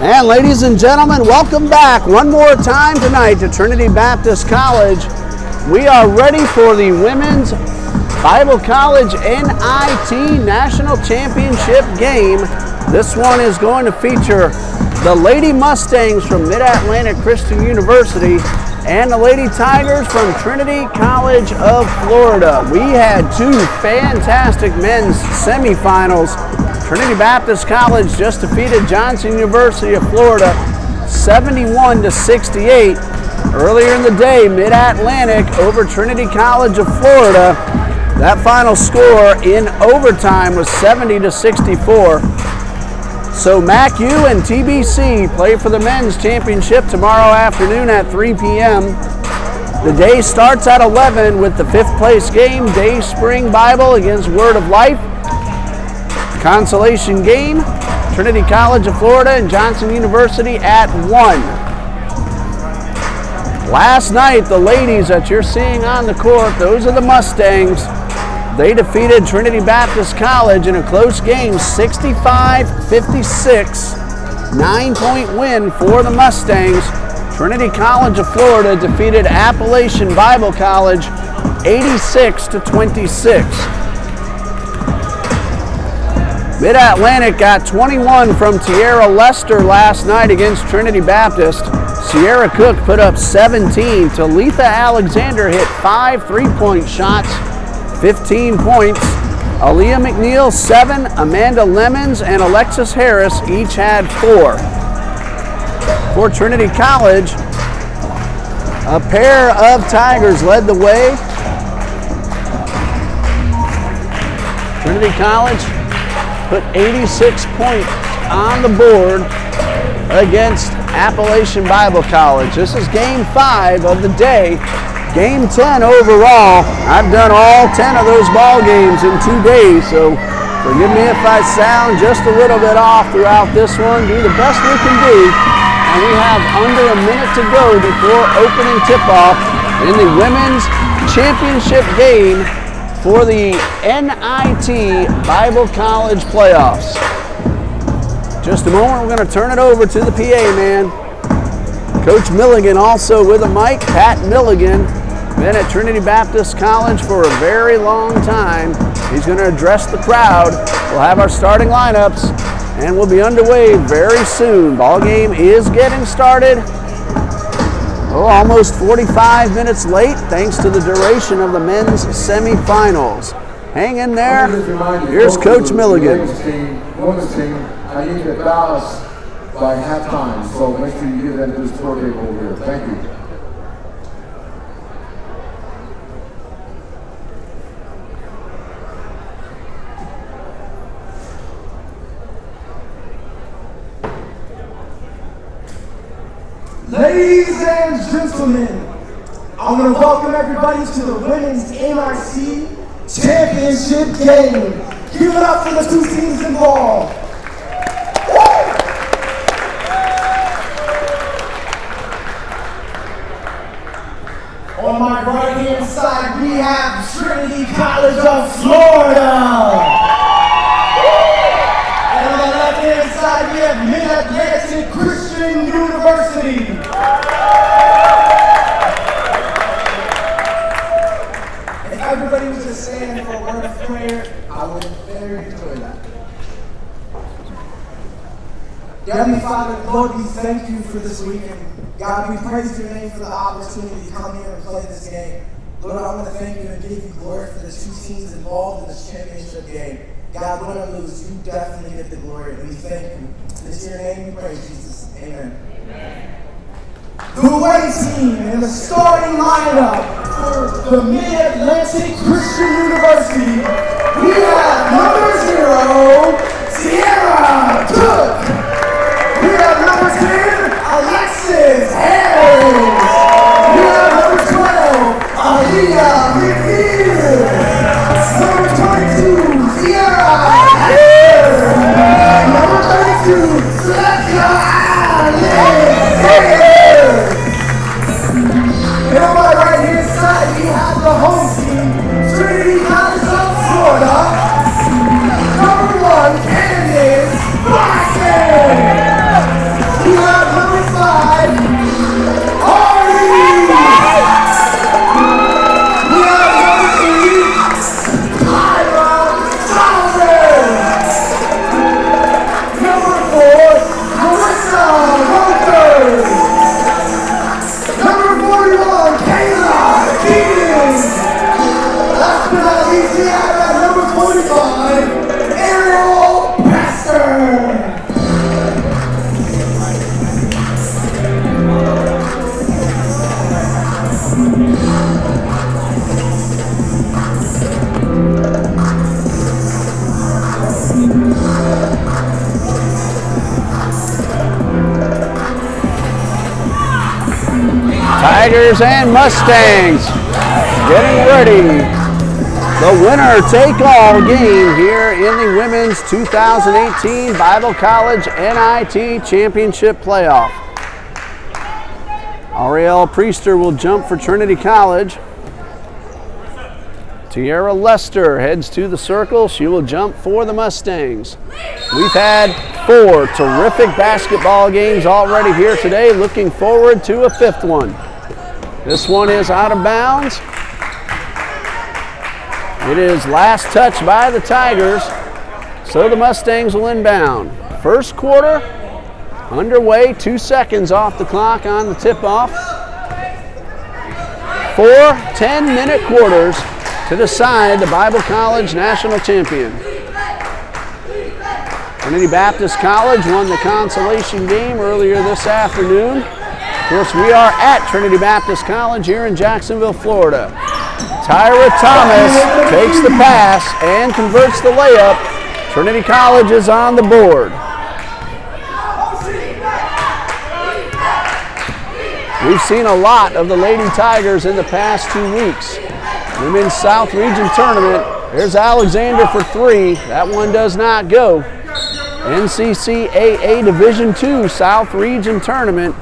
And ladies and gentlemen, welcome back one more time tonight to Trinity Baptist College. We are ready for the Women's Bible College NIT National Championship game. This one is going to feature the Lady Mustangs from Mid-Atlantic Christian University and the Lady Tigers from Trinity College of Florida. We had two fantastic men's semifinals. Trinity Baptist College just defeated Johnson University of Florida 71-68. Earlier in the day, Mid-Atlantic over Trinity College of Florida. That final score in overtime was 70-64. So MACU and TBC play for the men's championship tomorrow afternoon at 3 p.m. The day starts at 11 with the fifth place game, Day Spring Bible against Word of Life. Consolation game, Trinity College of Florida and Johnson University at 1. Last night, the ladies that you're seeing on the court, those are the Mustangs. They defeated Trinity Baptist College in a close game, 65-56, 9-point win for the Mustangs. Trinity College of Florida defeated Appalachian Bible College 86-26. Mid-Atlantic got 21 from Tiara Lester last night against Trinity Baptist. Sierra Cook put up 17. Talitha Alexander hit 5 3-point shots, 15 points. Aaliyah McNeil, 7. Amanda Lemons and Alexis Harris each had 4. For Trinity College, a pair of Tigers led the way. Trinity College put 86 points on the board against Appalachian Bible College. This is game 5 of the day. Game 10 overall. I've done all 10 of those ball games in 2 days, so forgive me if I sound just a little bit off throughout this one. Do the best we can do, and we have under a minute to go before opening tip-off in the women's championship game for the NIT Bible College playoffs. Just a moment, we're going to turn it over to the PA man. Coach Milligan also with a mic. Pat Milligan, been at Trinity Baptist College for a very long time. He's going to address the crowd. We'll have our starting lineups, and we'll be underway very soon. Ball game is getting started. Almost 45 minutes late, thanks to the duration of the men's semifinals. Hang in there. Here's Coach Milligan. Women's team, I need to balance by halftime, so make sure you get that to the score table over here. Thank you. Ladies and gentlemen, I want to welcome everybody to the Women's NIT Championship game. Give it up for the two teams involved. On my right-hand side, we have Trinity College of Florida. And on the left-hand side, we have Mid-Atlantic Christian University. If everybody was to stand for a word of prayer, I would very enjoy that. Heavenly Father, Lord, we thank you for this weekend. God, we praise your name for the opportunity to come here and play this game. Lord, I want to thank you and give you glory for the two teams involved in this championship game. God, win or lose, you definitely get the glory, and we thank you. It's your name we pray, Jesus. Amen. The away team and the starting lineup for the Mid-Atlantic Christian University, we have number 0, Sierra Cook. We have number 10, Alexis Harris. We have number 12, Aaliyah McNeil. Number 22, Sierra Harris. Number 32, Talitha Alexander. And on my right-hand side, we have the home team, Trinity College of Florida. Number 1, Candace Boston. Tigers and Mustangs getting ready. The winner-take-all game here in the Women's 2018 Bible College NIT Championship Playoff. Ariel Priester will jump for Trinity College. Tiara Lester heads to the circle. She will jump for the Mustangs. We've had 4 terrific basketball games already here today. Looking forward to a 5th one. This one is out of bounds. It is last touch by the Tigers, so the Mustangs will inbound. First quarter underway, 2 seconds off the clock on the tip-off. 4 10-minute quarters to decide the Bible College national champion. Trinity Baptist College won the consolation game earlier this afternoon. Of course, we are at Trinity Baptist College here in Jacksonville, Florida. Tyra Thomas takes the pass and converts the layup. Trinity College is on the board. We've seen a lot of the Lady Tigers in the past 2 weeks. Women's South Region Tournament. There's Alexander for 3. That one does not go. NCCAA Division II South Region Tournament.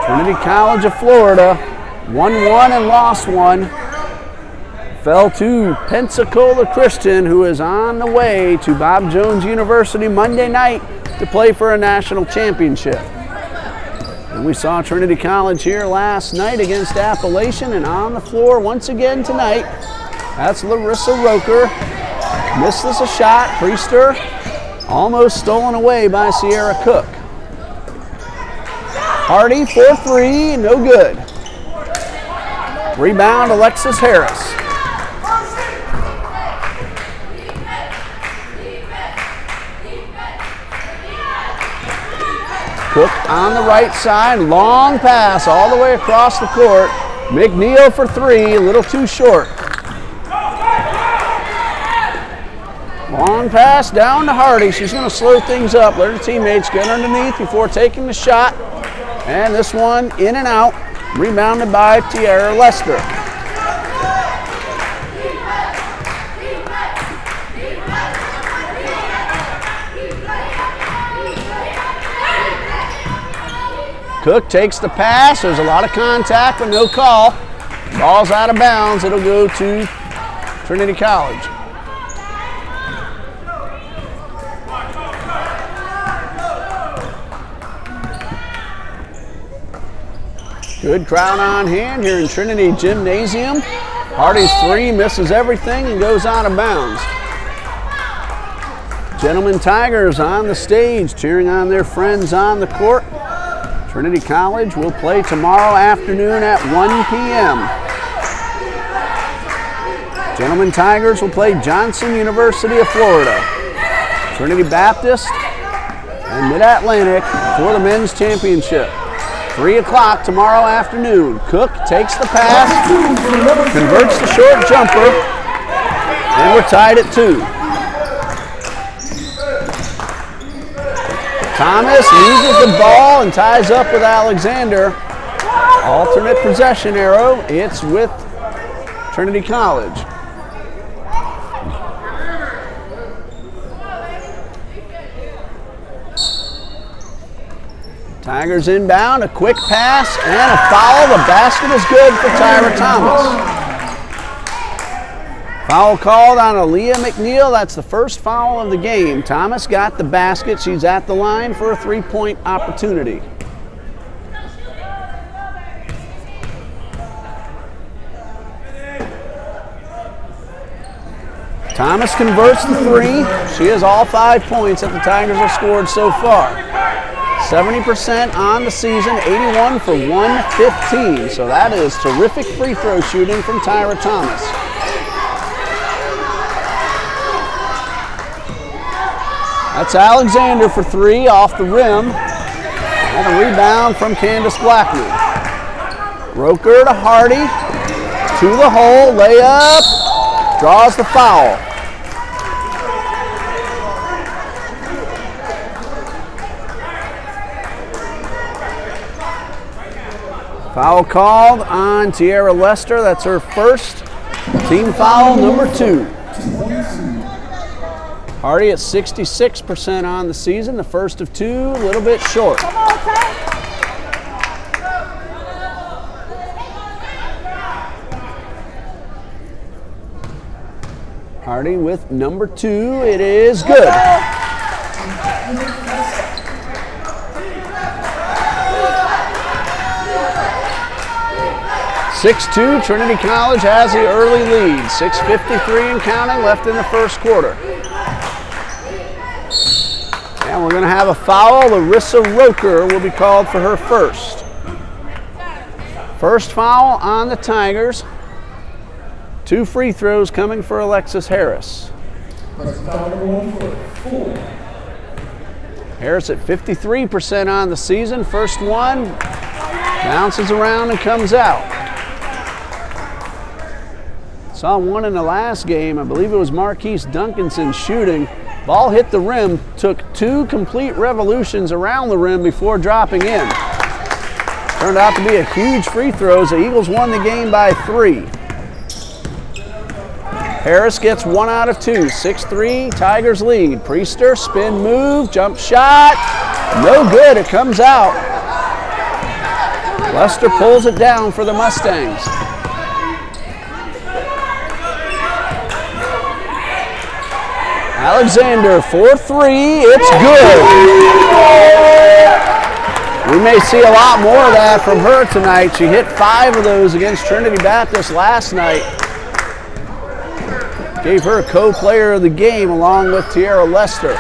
Trinity College of Florida won 1 and lost 1. Fell to Pensacola Christian, who is on the way to Bob Jones University Monday night to play for a national championship. And we saw Trinity College here last night against Appalachian, and on the floor once again tonight, that's Larissa Roker. Misses a shot. Priester almost stolen away by Sierra Cook. Hardy for 3, no good. Rebound, Alexis Harris. Cook on the right side, long pass all the way across the court. McNeil for 3, a little too short. Long pass down to Hardy. She's going to slow things up, let her teammates get underneath before taking the shot. And this one in and out, rebounded by Tiara Lester. Cook takes the pass. There's a lot of contact, but no call. Ball's out of bounds. It'll go to Trinity College. Good crowd on hand here in Trinity Gymnasium. Hardy's 3 misses everything and goes out of bounds. Gentlemen Tigers on the stage cheering on their friends on the court. Trinity College will play tomorrow afternoon at 1 p.m. Gentlemen Tigers will play Johnson University of Florida. Trinity Baptist and Mid-Atlantic for the men's championship. 3 o'clock tomorrow afternoon. Cook takes the pass, converts the short jumper, and we're tied at 2. Thomas loses the ball and ties up with Alexander. Alternate possession arrow. It's with Trinity College. Tigers inbound, a quick pass and a foul. The basket is good for Tyra Thomas. Foul called on Aaliyah McNeil. That's the first foul of the game. Thomas got the basket. She's at the line for a 3-point opportunity. Thomas converts the 3. She has all 5 points that the Tigers have scored so far. 70% on the season, 81 for 115. So that is terrific free throw shooting from Tyra Thomas. That's Alexander for 3 off the rim. And a rebound from Candace Blackman. Roker to Hardy. To the hole, layup. Draws the foul. Foul called on Tiara Lester. That's her first. Team foul number 2. Hardy at 66% on the season. The first of 2, a little bit short. Hardy with number 2. It is good. 6-2, Trinity College has the early lead. 6:53 and counting left in the first quarter. And we're going to have a foul. Larissa Roker will be called for her first. First foul on the Tigers. 2 free throws coming for Alexis Harris. Harris at 53% on the season. First one bounces around and comes out. Saw one in the last game. I believe it was Marquise Duncanson shooting. Ball hit the rim, took 2 complete revolutions around the rim before dropping in. Turned out to be a huge free throw. The Eagles won the game by 3. Harris gets 1 out of 2. 6-3, Tigers lead. Priester, spin move, jump shot. No good, it comes out. Lester pulls it down for the Mustangs. Alexander for 3, it's good. We may see a lot more of that from her tonight. She hit 5 of those against Trinity Baptist last night. Gave her a co-player of the game along with Tiara Lester.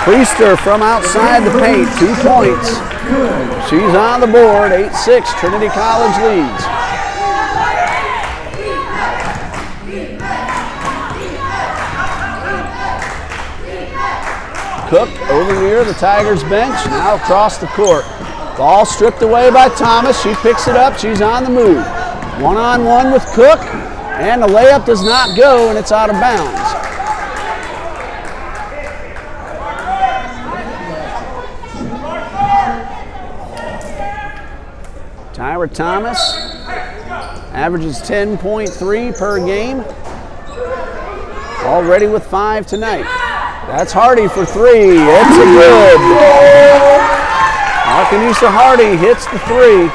Priester from outside the paint, 2 points. She's on the board, 8-6, Trinity College leads. Cook over near the Tigers bench, now across the court. Ball stripped away by Thomas. She picks it up. She's on the move. 1-on-1 with Cook, and the layup does not go, and it's out of bounds. Tyra Thomas averages 10.3 per game. Already with 5 tonight. That's Hardy for 3. It's a good. Arkanisa Hardy hits the 3.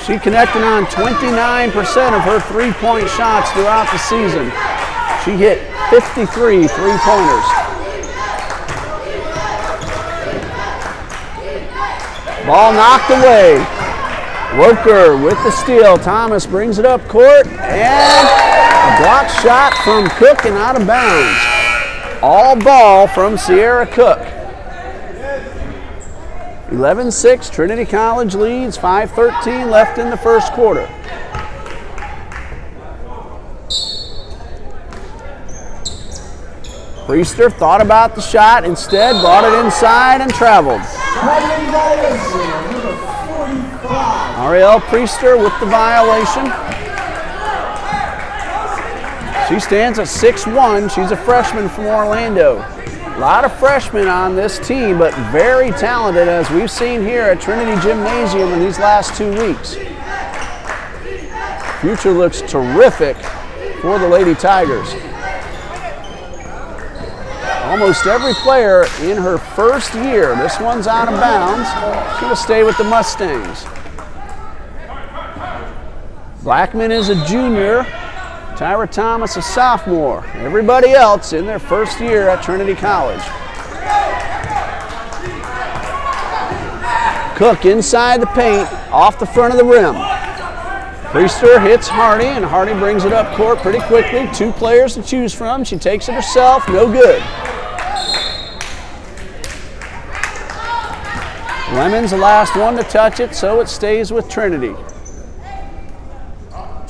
She connected on 29% of her 3-point shots throughout the season. She hit 53 3-pointers. Ball knocked away. Roker with the steal. Thomas brings it up court, and a block shot from Cook and out of bounds. All ball from Sierra Cook. 11-6, Trinity College leads, 5:13 left in the first quarter. Priester thought about the shot, instead brought it inside and traveled. Ariel Priester with the violation. She stands at 6'1". She's a freshman from Orlando. A lot of freshmen on this team, but very talented, as we've seen here at Trinity Gymnasium in these last 2 weeks. Future looks terrific for the Lady Tigers. Almost every player in her first year. This one's out of bounds. She's going to stay with the Mustangs. Blackman is a junior. Tyra Thomas a sophomore. Everybody else in their first year at Trinity College. Cook inside the paint, off the front of the rim. Priester hits Hardy, and Hardy brings it up court pretty quickly. 2 players to choose from. She takes it herself, no good. Lemon's the last one to touch it, so it stays with Trinity.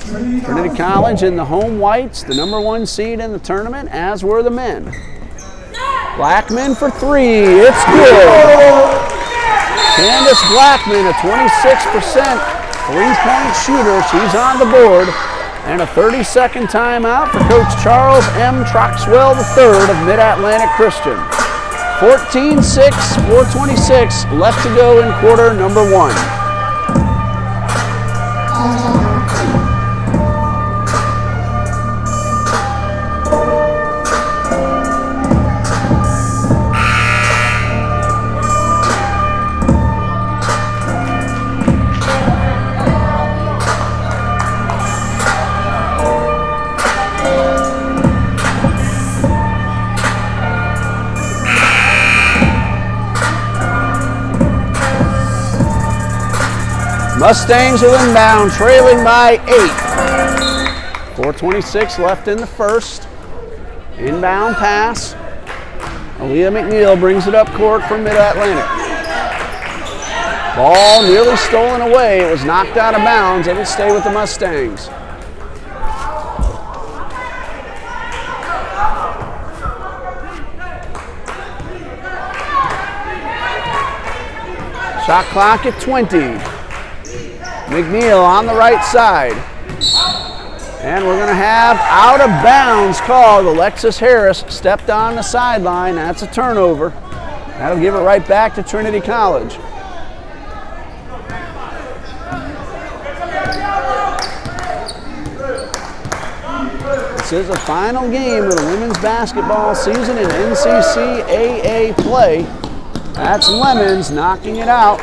Trinity College in the home whites, the #1 seed in the tournament, as were the men. Blackman for 3, it's good. Candace Blackman, a 26% 3-point shooter. She's on the board. And a 30-second timeout for Coach Charles M. Troxwell III of Mid-Atlantic Christian. 14-6, 4:26 left to go in quarter number 1. Mustangs will inbound, trailing by 8. 4:26 left in the first. Inbound pass. Aaliyah McNeil brings it up court for Mid-Atlantic. Ball nearly stolen away. It was knocked out of bounds. It'll stay with the Mustangs. Shot clock at 20. McNeil on the right side. And we're going to have out of bounds called. Alexis Harris stepped on the sideline. That's a turnover. That'll give it right back to Trinity College. This is the final game of the women's basketball season in NCCAA play. That's Lemons knocking it out.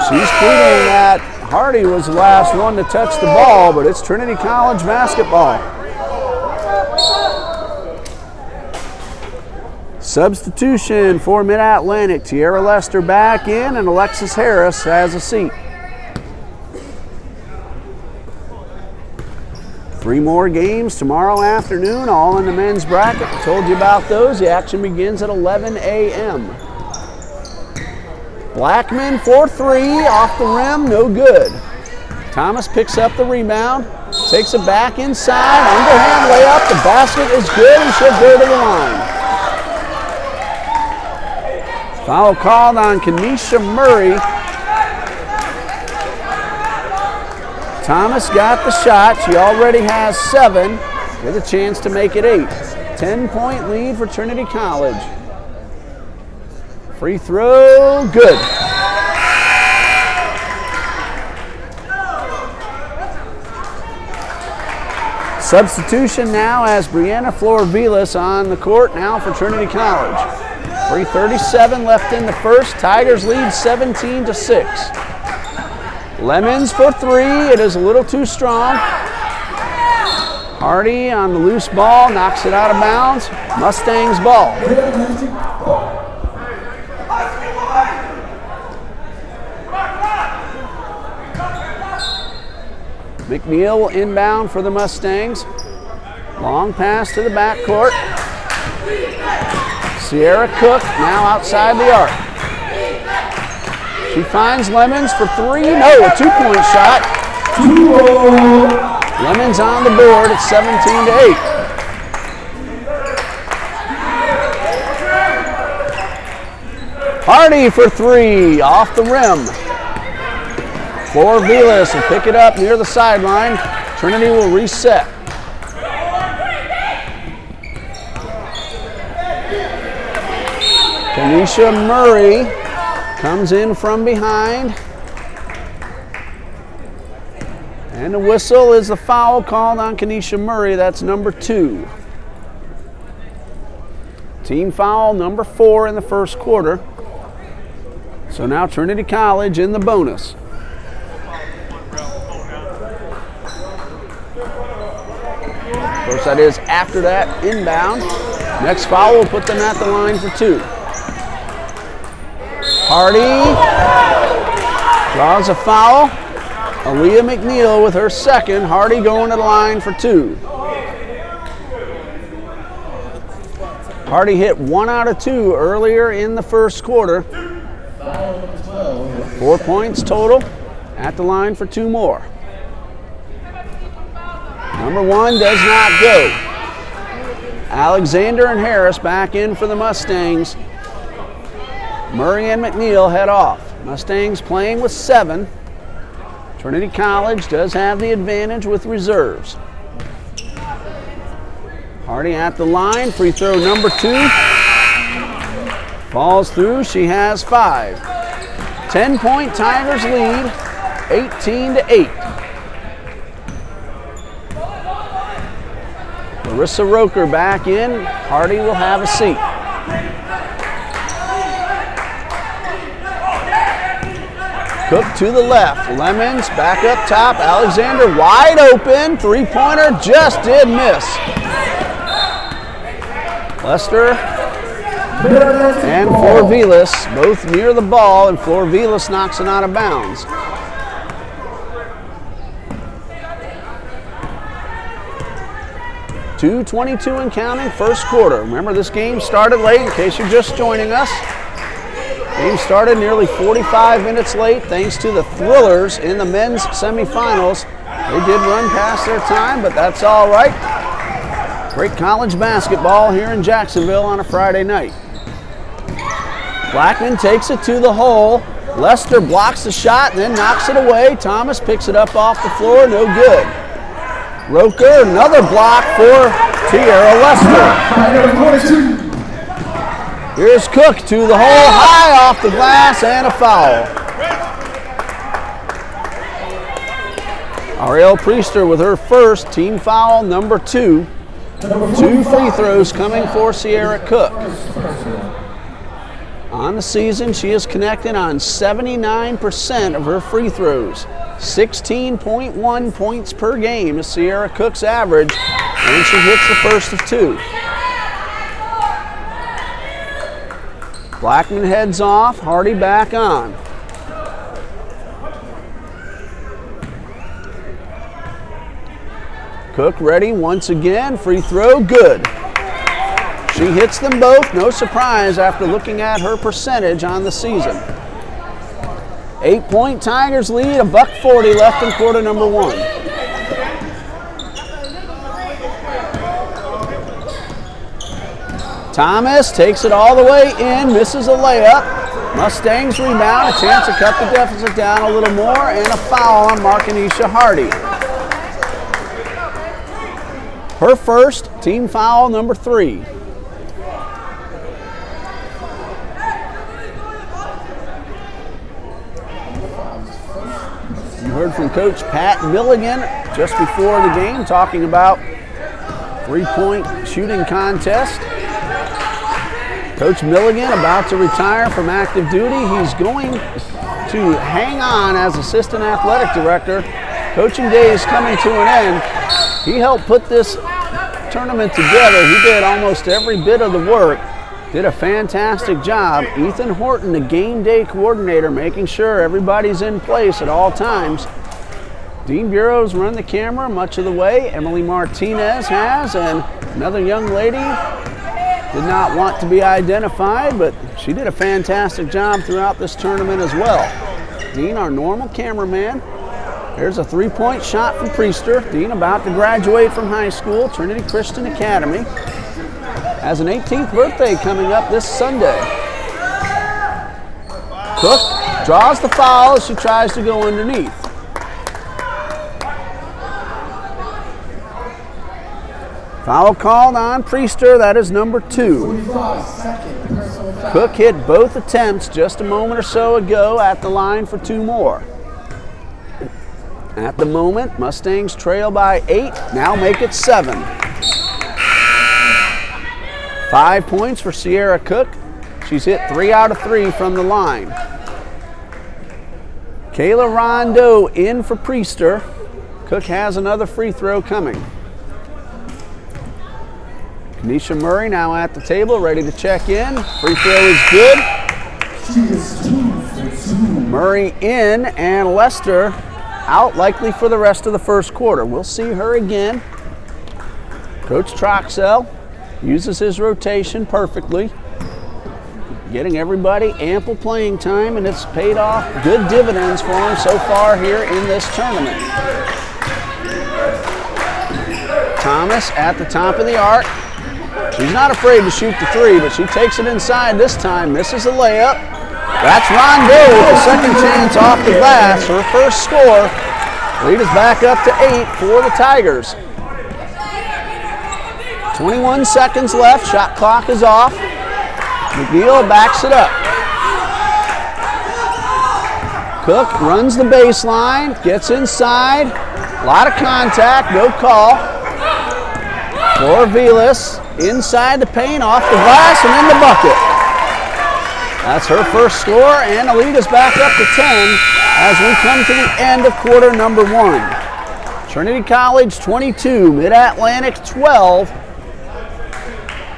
She's tweeting that Hardy was the last one to touch the ball, but it's Trinity College basketball. Substitution for Mid-Atlantic. Tiara Lester back in, and Alexis Harris has a seat. 3 more games tomorrow afternoon, all in the men's bracket. I told you about those. The action begins at 11 a.m. Blackman for 3, off the rim, no good. Thomas picks up the rebound, takes it back inside, underhand layup, the basket is good and she'll go to the line. Foul called on Kenesha Murray. Thomas got the shot, she already has 7, with a chance to make it 8. 10-point lead for Trinity College. Free throw, good. Substitution now as Brianna Florvilas on the court now for Trinity College. 3:37 left in the first. Tigers lead 17-6. Lemons for 3. It is a little too strong. Hardy on the loose ball, knocks it out of bounds. Mustangs ball. McNeil will inbound for the Mustangs. Long pass to the backcourt. Sierra Cook now outside the arc. She finds Lemons for 3. No, a 2-point shot. Lemons on the board at 17-8. Hardy for 3, off the rim. Florvilas will pick it up near the sideline. Trinity will reset. Kenesha Murray comes in from behind. And the whistle is the foul called on Kenesha Murray. That's number 2. Team foul number 4 in the first quarter. So now Trinity College in the bonus. Of course, that is after that inbound. Next foul will put them at the line for 2. Hardy draws a foul. Aaliyah McNeil with her second. Hardy going to the line for 2. Hardy hit 1 out of 2 earlier in the first quarter. 4 points total. At the line for 2 more. Number 1 does not go. Alexander and Harris back in for the Mustangs. Murray and McNeil head off. Mustangs playing with 7. Trinity College does have the advantage with reserves. Hardy at the line. Free throw number 2. Falls through. She has 5. 10-point Tigers lead, 18-8. Larissa Roker back in. Hardy will have a seat. Cook to the left. Lemons back up top. Alexander wide open. Three-pointer just did miss. Lester and Florvilas both near the ball, and Florvilas knocks it out of bounds. .222 and counting, first quarter. Remember, this game started late in case you're just joining us. Game started nearly 45 minutes late thanks to the Thrillers in the men's semifinals. They did run past their time, but that's all right. Great college basketball here in Jacksonville on a Friday night. Blackman takes it to the hole. Lester blocks the shot and then knocks it away. Thomas picks it up off the floor, no good. Roker, another block for Tierra Lester. Here's Cook to the hole, high off the glass, and a foul. Ariel Priester with her first team foul, number 2. 2 free throws coming for Sierra Cook. On the season, she has connected on 79% of her free throws. 16.1 points per game is Sierra Cook's average, and she hits the first of 2. Blackman heads off, Hardy back on. Cook ready once again, free throw, good. She hits them both, no surprise after looking at her percentage on the season. 8-point Tigers lead, $1:40 left in quarter number 1. Thomas takes it all the way in, misses a layup. Mustangs rebound, a chance to cut the deficit down a little more, and a foul on Markanisha Hardy. Her first, team foul number 3. You heard from Coach Pat Milligan just before the game talking about three-point shooting contest. Coach Milligan about to retire from active duty. He's going to hang on as assistant athletic director. Coaching day is coming to an end. He helped put this tournament together. He did almost every bit of the work. Did a fantastic job. Ethan Horton, the game day coordinator, making sure everybody's in place at all times. Dean Bureau's run the camera much of the way. Emily Martinez has, and another young lady did not want to be identified, but she did a fantastic job throughout this tournament as well. Dean, our normal cameraman. There's a three-point shot from Priester. Dean about to graduate from high school, Trinity Christian Academy. Has an 18th birthday coming up this Sunday. Cook draws the foul as she tries to go underneath. Foul called on Priester, that is number 2. Cook hit both attempts just a moment or so ago at the line for 2 more. At the moment, Mustangs trail by 8, now make it 7. 5 points for Sierra Cook. She's hit 3 out of 3 from the line. Kayla Rondo in for Priester. Cook has another free throw coming. Kanisha Murray now at the table, ready to check in. Free throw is good. Murray in, and Lester out likely for the rest of the first quarter. We'll see her again. Coach Troxell uses his rotation perfectly, getting everybody ample playing time, and it's paid off good dividends for him so far here in this tournament. Thomas at the top of the arc. She's not afraid to shoot the 3, but she takes it inside this time, misses a layup. That's Rondo with the second chance off the glass, her first score. Lead is back up to 8 for the Tigers. 21 seconds left, shot clock is off. McNeil backs it up. Cook runs the baseline, gets inside, a lot of contact, no call. For Vilas, inside the paint, off the glass, and in the bucket. That's her first score, and the lead is back up to 10 as we come to the end of quarter number 1. Trinity College 22, Mid-Atlantic 12.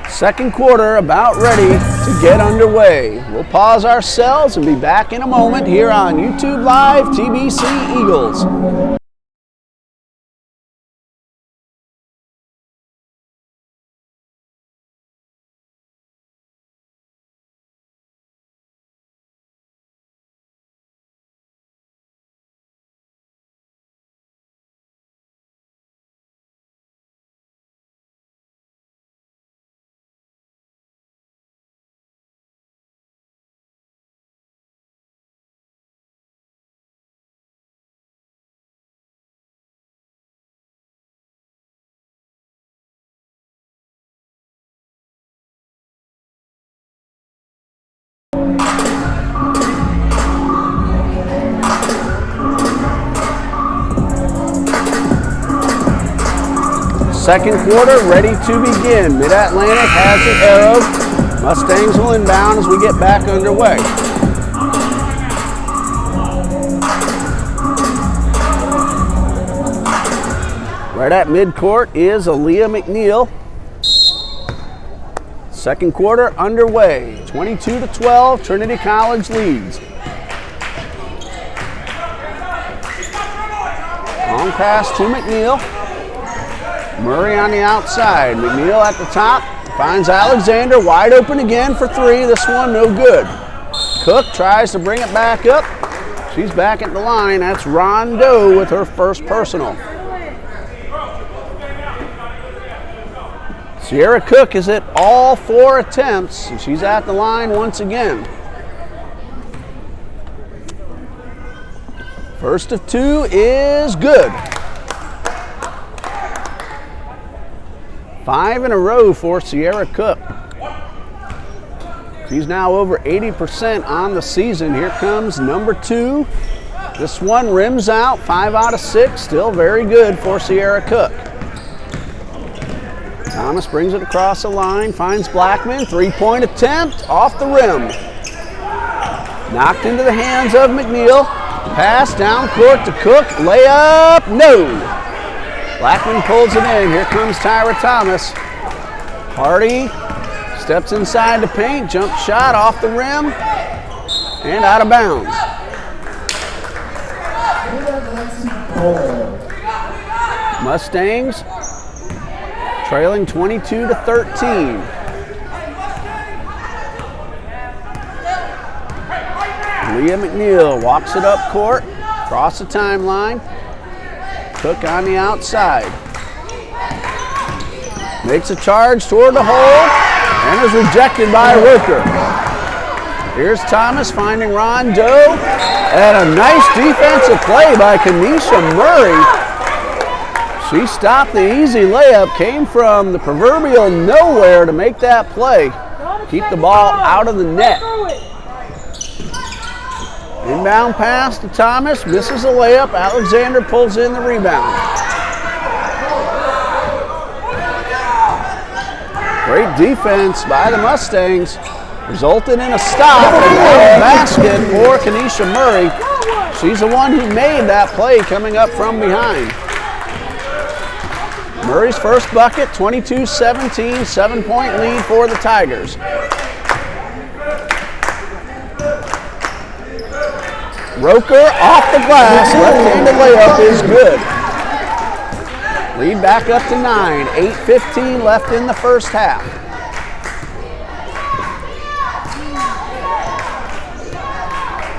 Second quarter about ready to get underway. We'll pause ourselves and be back in a moment here on YouTube Live TBC Eagles. Second quarter ready to begin. Mid-Atlantic has the arrow. Mustangs will inbound as we get back underway. Right at midcourt is Aaliyah McNeil. Second quarter underway. 22-12, Trinity College leads. Long pass to McNeil. Murray on the outside. McNeil at the top. Finds Alexander wide open again for three. This one no good. Cook tries to bring it back up. She's back at the line. That's Rondo with her first personal. Sierra Cook is at all 4 attempts, and she's at the line once again. First of 2 is good. 5 in a row for Sierra Cook. She's now over 80% on the season. Here comes number 2. This one rims out, 5 out of 6. Still very good for Sierra Cook. Thomas brings it across the line, finds Blackman. 3-point attempt, off the rim. Knocked into the hands of McNeil. Pass down court to Cook. Layup, no. Blackman pulls it in. Here comes Tyra Thomas. Hardy steps inside the paint. Jump shot off the rim and out of bounds. Mustangs trailing 22-13. Leah McNeil walks it up court, across the timeline. Cook on the outside. Makes a charge toward the hole and is rejected by Roker. Here's Thomas finding Rondo, and a nice defensive play by Kenesha Murray. She stopped the easy layup, came from the proverbial nowhere to make that play. Keep the ball out of the net. Inbound pass to Thomas, misses a layup. Alexander pulls in the rebound. Great defense by the Mustangs, resulted in a stop and a basket for Kenesha Murray. She's the one who made that play coming up from behind. Murray's first bucket, 22-17, 7-point lead for the Tigers. Roker off the glass, left-handed layup is good. Lead back up to 9, 8:15 left in the first half.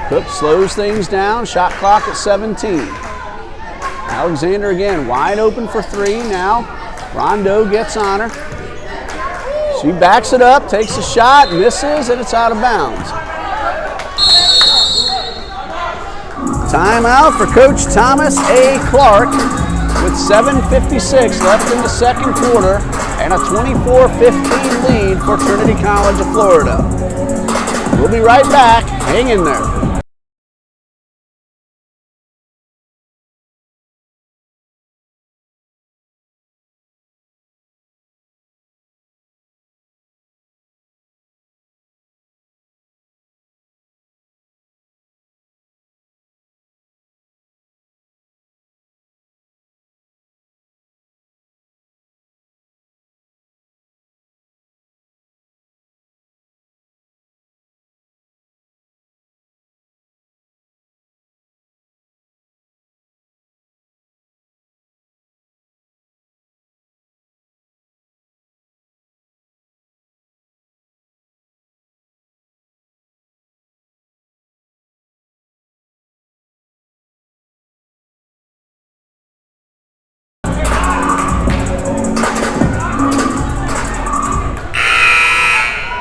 Cook slows things down, shot clock at 17. Alexander again wide open for 3 now. Rondo gets on her. She backs it up, takes a shot, misses, and it's out of bounds. Timeout for Coach Thomas A. Clark with 7:56 left in the second quarter and a 24-15 lead for Trinity College of Florida. We'll be right back. Hang in there.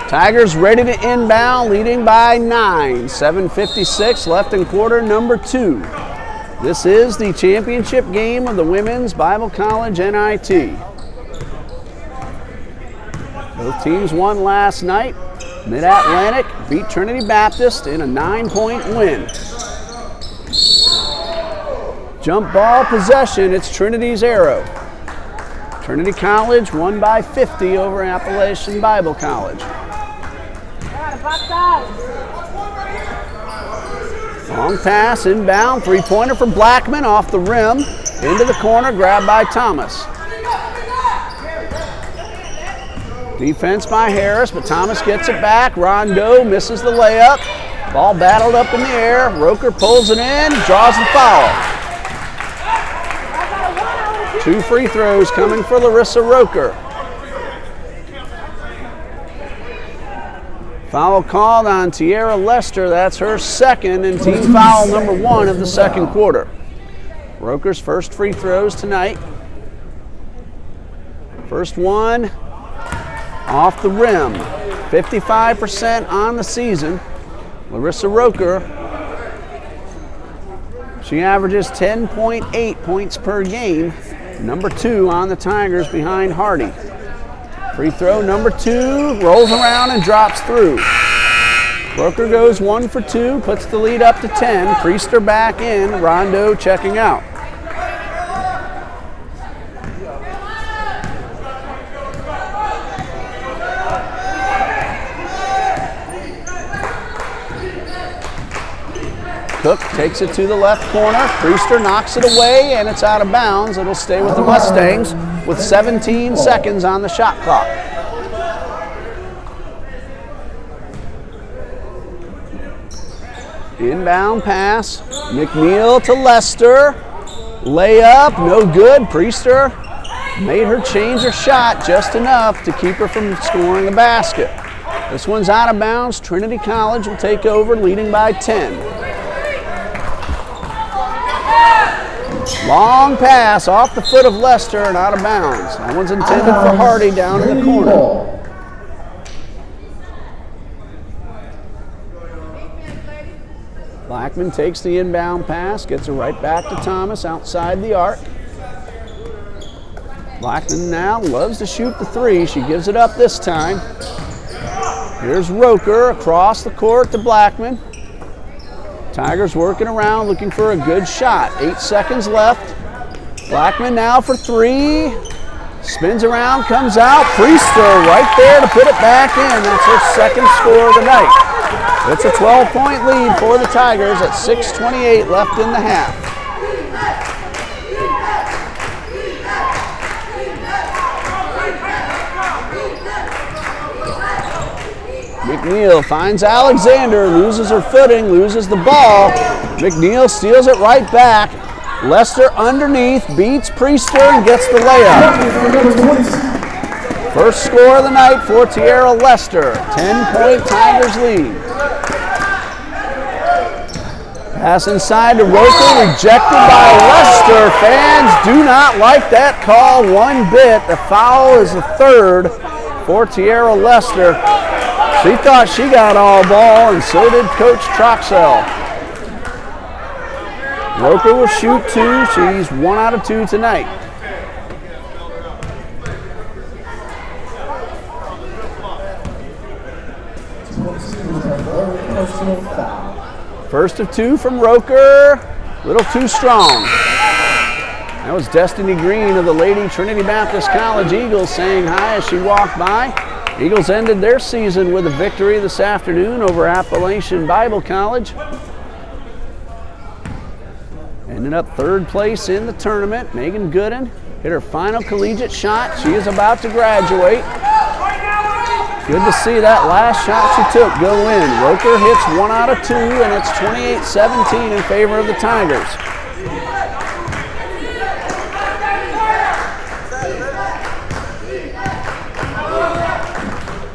Tigers ready to inbound, leading by 9. 7:56 left in quarter number 2. This is the championship game of the Women's Bible College NIT. Both teams won last night. Mid-Atlantic beat Trinity Baptist in a 9-point win. Jump ball possession, it's Trinity's arrow. Trinity College won by 50 over Appalachian Bible College. Long pass, inbound, three-pointer for Blackman off the rim. Into the corner, grabbed by Thomas. Defense by Harris, but Thomas gets it back. Rondeau misses the layup. Ball battled up in the air. Roker pulls it in, draws the foul. 2 free throws coming for Larissa Roker. Foul called on Tierra Lester. That's her second and team foul number 1 of the second quarter. Roker's first free throws tonight. First one off the rim. 55% on the season. Larissa Roker, she averages 10.8 points per game. Number 2 on the Tigers behind Hardy. Free throw number 2, rolls around and drops through. Roker goes 1 for 2, puts the lead up to 10. Priester back in, Rondeau checking out. Cook takes it to the left corner. Priester knocks it away, and it's out of bounds. It'll stay with the Mustangs with 17 seconds on the shot clock. Inbound pass. McNeil to Lester. Layup, no good. Priester made her change her shot just enough to keep her from scoring a basket. This one's out of bounds. Trinity College will take over, leading by 10. Long pass off the foot of Lester and out of bounds. That one's intended for Hardy down in the corner. Blackman takes the inbound pass, gets it right back to Thomas outside the arc. Blackman now loves to shoot the 3. She gives it up this time. Here's Roker across the court to Blackman. Tigers working around, looking for a good shot. 8 seconds left. Blackman now for 3. Spins around, comes out. Priester right there to put it back in. That's her second score of the night. It's a 12-point lead for the Tigers at 6:28 left in the half. McNeil finds Alexander, loses her footing, loses the ball. McNeil steals it right back. Lester underneath, beats Priester and gets the layup. First score of the night for Tierra Lester. 10-point Tigers lead. Pass inside to Roker, rejected by Lester. Fans do not like that call one bit. The foul is the 3rd for Tierra Lester. She thought she got all ball, and so did Coach Troxell. Roker will shoot 2. She's 1 out of 2 tonight. First of 2 from Roker. A little too strong. That was Destiny Green of the Lady Trinity Baptist College Eagles saying hi as she walked by. Eagles ended their season with a victory this afternoon over Appalachian Bible College. Ended up 3rd place in the tournament. Megan Gooden hit her final collegiate shot. She is about to graduate. Good to see that last shot she took go in. Roker hits 1 out of 2, and it's 28-17 in favor of the Tigers.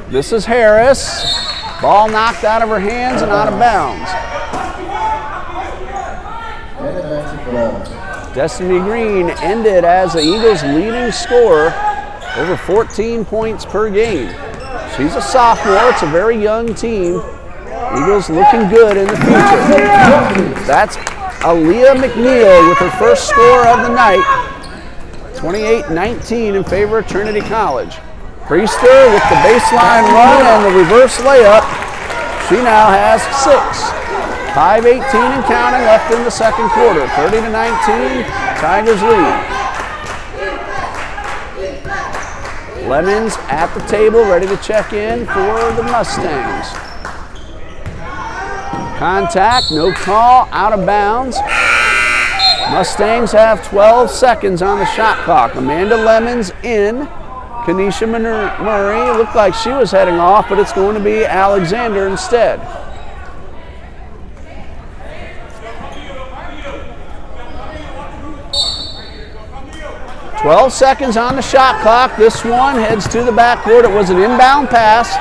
This is Harris. Ball knocked out of her hands and out of bounds. Destiny Green ended as the Eagles' leading scorer, over 14 points per game. She's a sophomore. It's a very young team. Eagles looking good in the future. That's Aaliyah McNeil with her first score of the night. 28-19 in favor of Trinity College. Priester with the baseline run and the reverse layup. She now has 6. 5:18 and counting left in the second quarter. 30-19, Tigers lead. Lemons at the table, ready to check in for the Mustangs. Contact, no call, out of bounds. Mustangs have 12 seconds on the shot clock. Amanda Lemons in. Kanisha Murray, looked like she was heading off, but it's going to be Alexander instead. "12 seconds on the shot clock. This one heads to the backcourt. It was an inbound pass,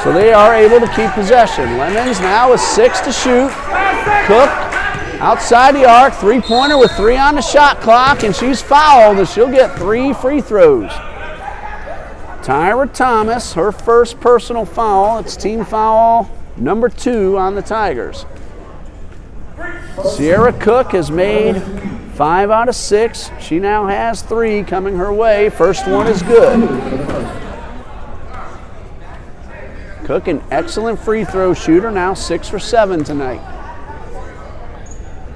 so they are able to keep possession. Lemons now with 6 to shoot. Cook outside the arc, three-pointer with 3 on the shot clock, and she's fouled, and she'll get 3 free throws. Tyra Thomas, her first personal foul. It's team foul number 2 on the Tigers. Sierra Cook has made 5 out of 6. She now has 3 coming her way. First one is good. Cook, an excellent free throw shooter, now 6 for 7 tonight.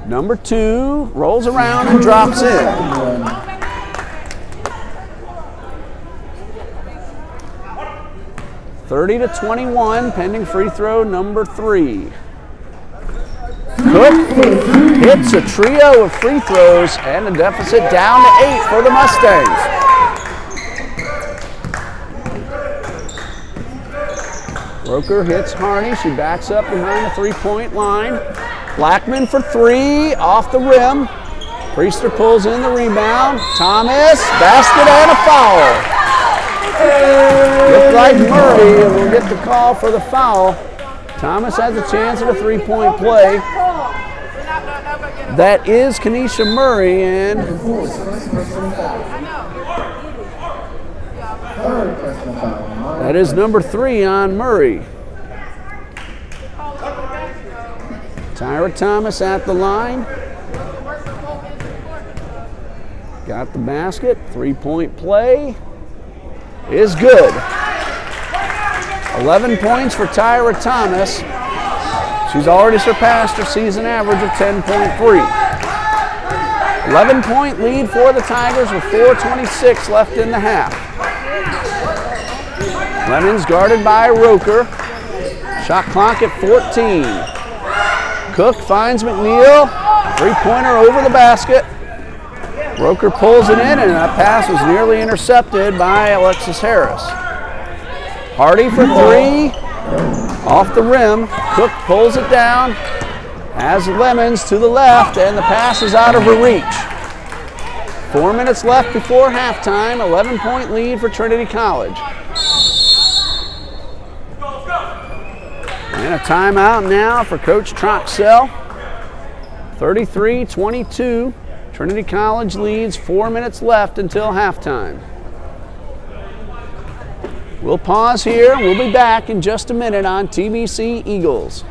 Number 2 rolls around and drops in. 30-21, pending free throw number 3. Cook hits a trio of free throws and the deficit down to 8 for the Mustangs. Roker hits Harney. She backs up behind the three-point line. Blackman for 3, off the rim. Priester pulls in the rebound. Thomas, basket and a foul. Looks like Murray will get the call for the foul. Thomas has a chance at a three-point play. That is Kanisha Murray, and that is number 3 on Murray. Tyra Thomas at the line. Got the basket. Three-point play is good. 11 points for Tyra Thomas. She's already surpassed her season average of 10.3. 11-point lead for the Tigers with 4:26 left in the half. Lemons guarded by Roker. Shot clock at 14. Cook finds McNeil. Three-pointer over the basket. Roker pulls it in, and that pass was nearly intercepted by Alexis Harris. Hardy for 3. Off the rim. Cook pulls it down. Has Lemons to the left, and the pass is out of her reach. 4 minutes left before halftime. 11-point lead for Trinity College. And a timeout now for Coach Troxell. 33-22. Trinity College leads. 4 minutes left until halftime. We'll pause here. We'll be back in just a minute on TBC Eagles.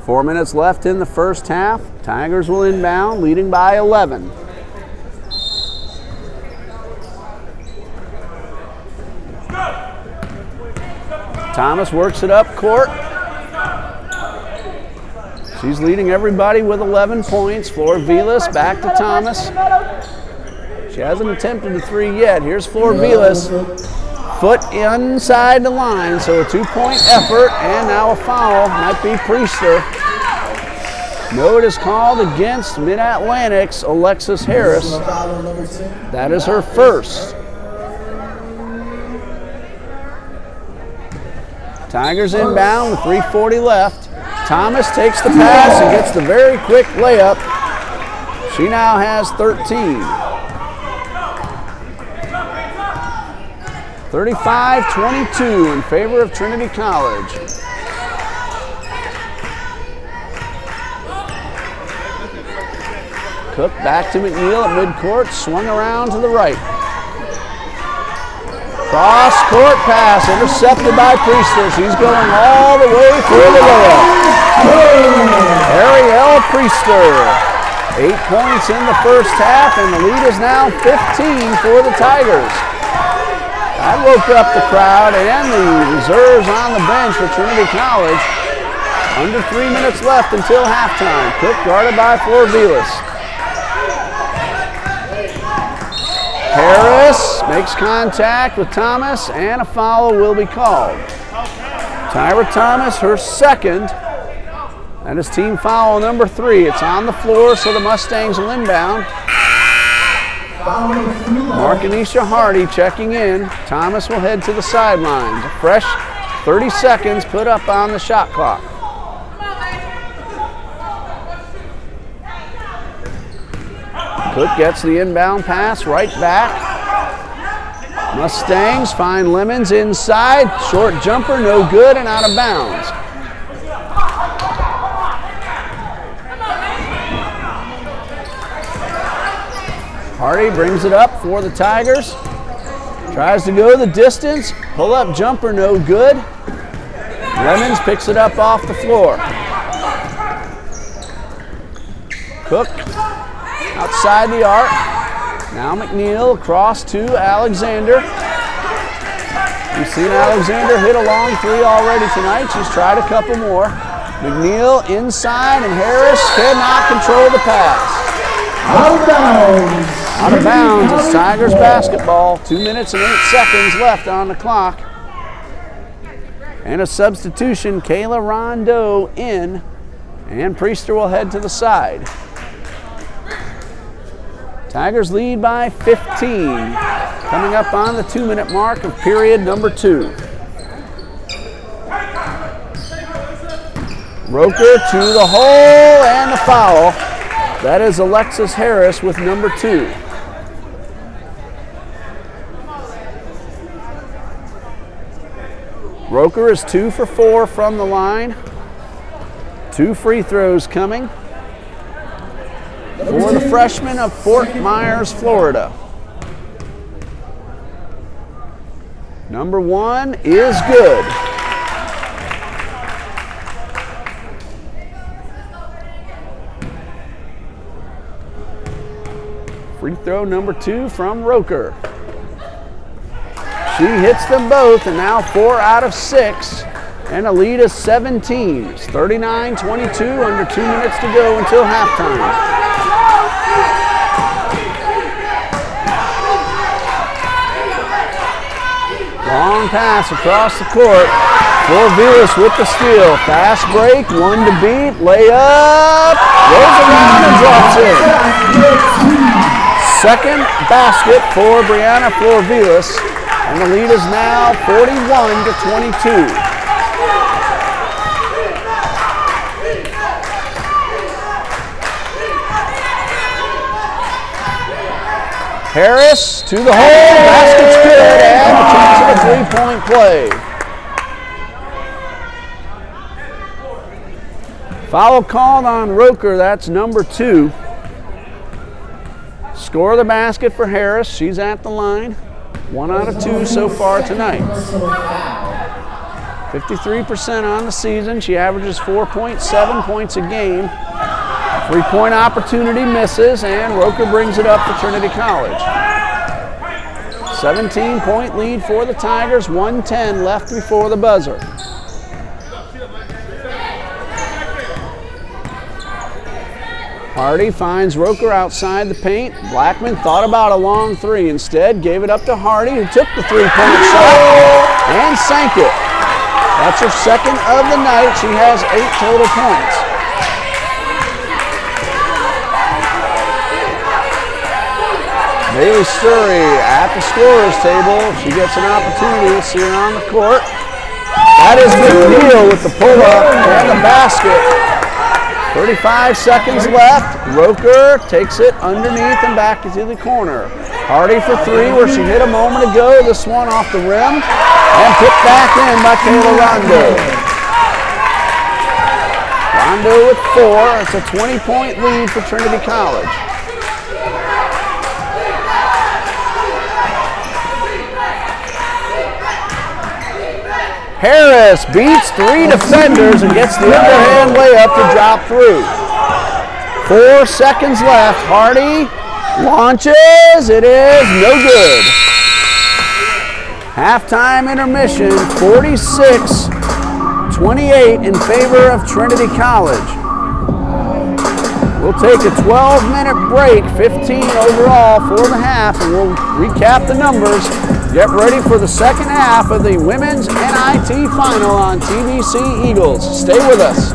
Four minutes left in the first half. Tigers will inbound, leading by 11. Thomas works it up court. She's leading everybody with 11 points. Flor Vilas back to Thomas. She hasn't attempted a three yet. Here's Flor Vilas. Foot inside the line, so a 2-point effort, and now a foul. Might be Priester. No, it is called against Mid-Atlantic's Alexis Harris. That is her first. Tigers inbound with 3:40 left. Thomas takes the pass and gets the very quick layup. She now has 13. 35-22 in favor of Trinity College. Cook back to McNeil at midcourt, swung around to the right. Cross-court pass, intercepted by Priester. She's going all the way for the layup. Ariel Priester. 8 points in the first half, and the lead is now 15 for the Tigers. That woke up the crowd and the reserves on the bench for Trinity College. Under 3 minutes left until halftime. Cook guarded by Flor Vilas. Harris makes contact with Thomas, and a foul will be called. Tyra Thomas, her second. That is team foul number 3. It's on the floor, so the Mustangs will inbound. Markanisha Hardy checking in. Thomas will head to the sidelines. A fresh 30 seconds put up on the shot clock. Cook gets the inbound pass right back. Mustangs find Lemons inside. Short jumper, no good, and out of bounds. Hardy brings it up for the Tigers. Tries to go the distance. Pull-up jumper, no good. Lemons picks it up off the floor. Cook outside the arc. Now McNeil across to Alexander. We've seen Alexander hit a long three already tonight. She's tried a couple more. McNeil inside, and Harris cannot control the pass. Out of bounds. Out of bounds, it's Tigers basketball. 2 minutes and 8 seconds left on the clock. And a substitution, Kayla Rondeau in, and Priester will head to the side. Tigers lead by 15, coming up on the 2-minute mark of period number 2. Roker to the hole, and the foul. That is Alexis Harris with number 2. Roker is 2 for 4 from the line. 2 free throws coming for the freshman of Fort Myers, Florida. Number 1 is good. Free throw number 2 from Roker. She hits them both, and now 4 out of 6, and the lead is 17. It's 39-22, under 2 minutes to go until halftime. Long pass across the court. Flor Vilas with the steal. Fast break, 1 to beat, layup, goes around and drops in. Second basket for Brianna Flor Vilas, and the lead is now 41-22. Harris to the hole, basket's good, and a chance of a 3-point play. Foul called on Roker, that's number 2. Score the basket for Harris, she's at the line. 1 out of 2 so far tonight. 53% on the season, she averages 4.7 points a game. 3-point opportunity misses, and Roker brings it up for Trinity College. 17-point lead for the Tigers, 1:10 left before the buzzer. Hardy finds Roker outside the paint. Blackman thought about a long three. Instead, gave it up to Hardy, who took the three-point shot and sank it. That's her second of the night. She has 8 total points. Bailey Sturry at the scorer's table. She gets an opportunity to see her on the court. That is McNeil with the pull-up and the basket. 35 seconds left. Roker takes it underneath and back into the corner. Hardy for three, where she hit a moment ago. This one off the rim and put back in by Kayla Rondo. Rondo with 4. It's a 20-point lead for Trinity College. Harris beats 3 defenders and gets the underhand layup to drop through. 4 seconds left. Hardy launches. It is no good. Halftime intermission, 46-28 in favor of Trinity College. We'll take a 12-minute break, 15 overall for the half, and we'll recap the numbers. Get ready for the second half of the Women's NIT Final on TVC Eagles. Stay with us.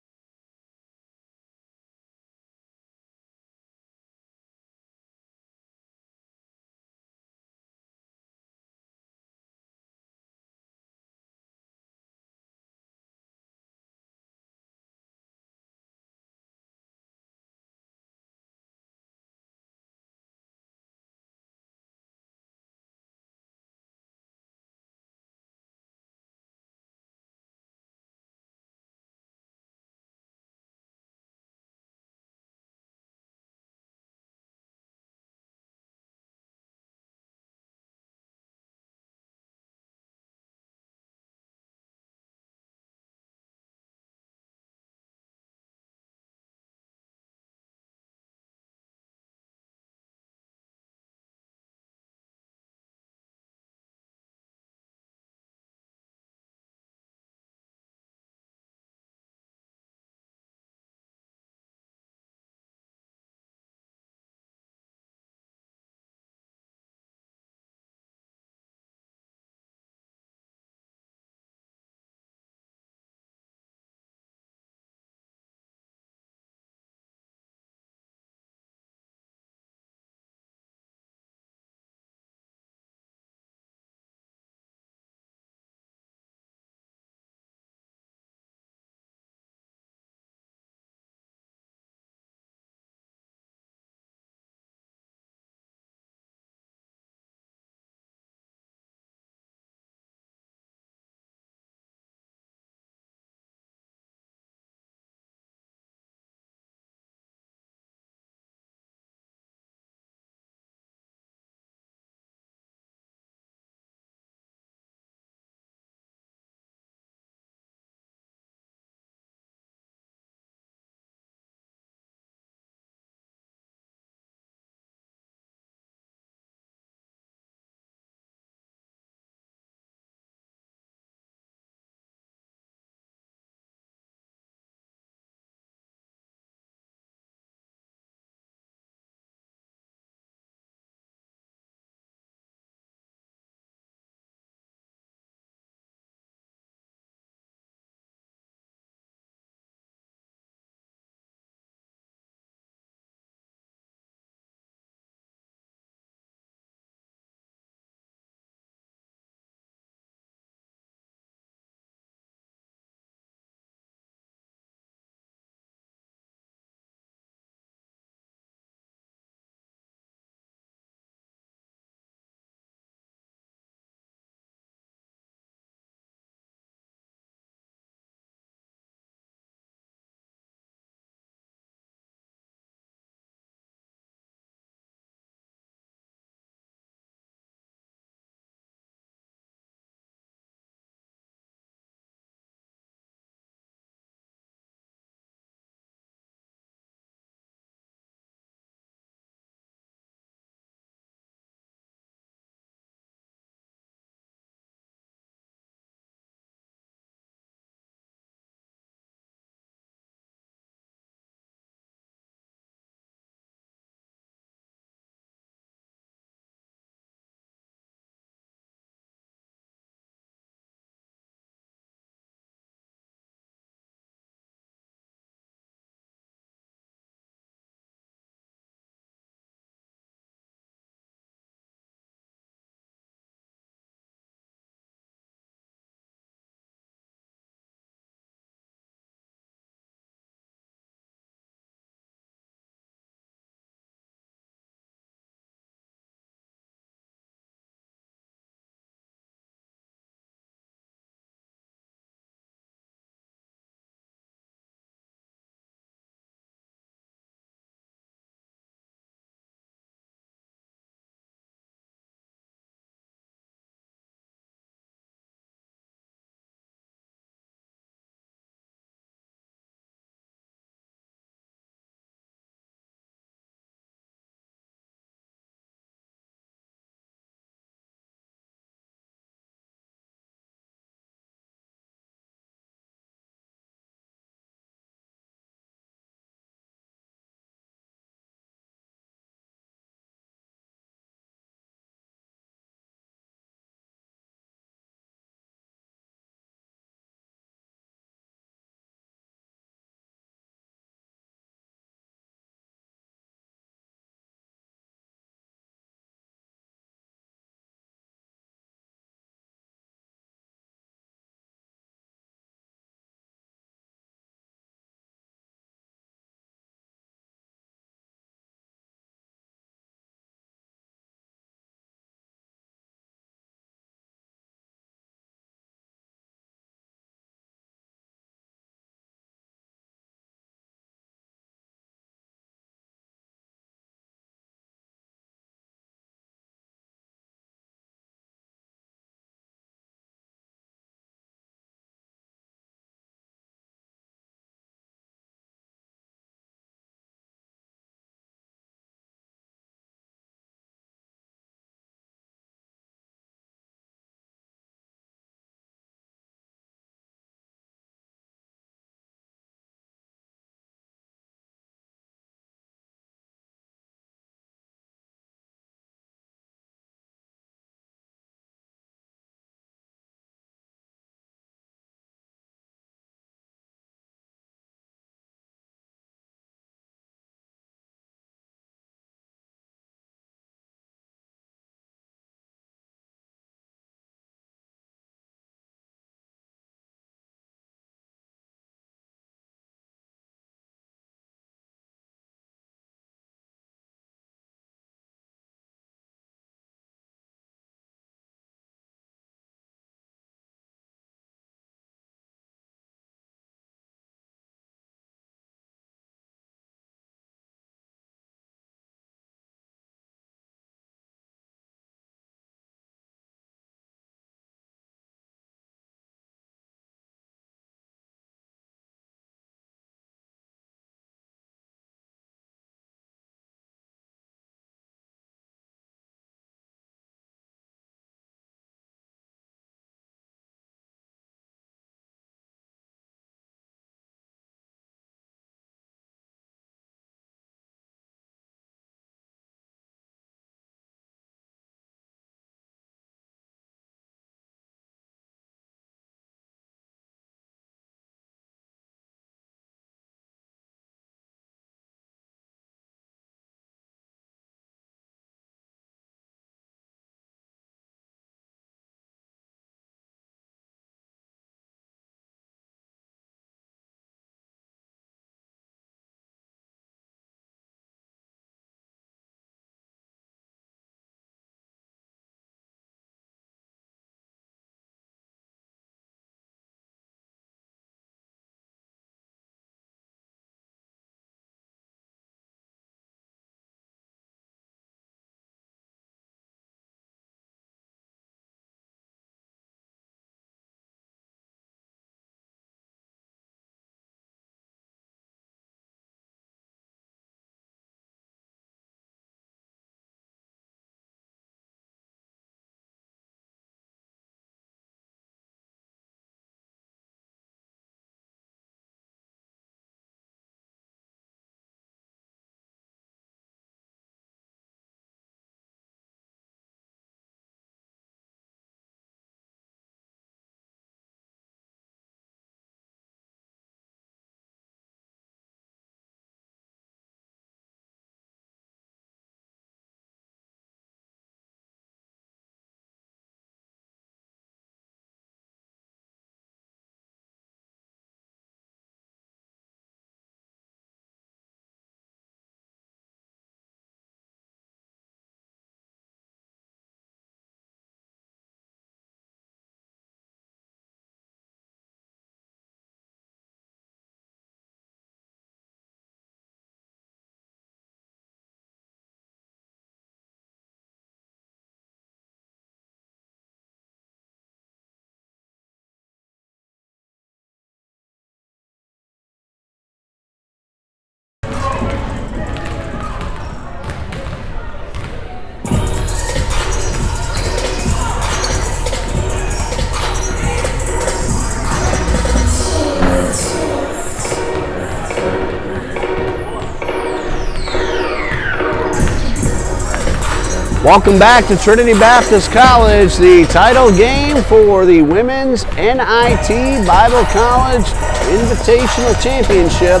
Welcome back to Trinity Baptist College, the title game for the Women's NIT Bible College Invitational Championship.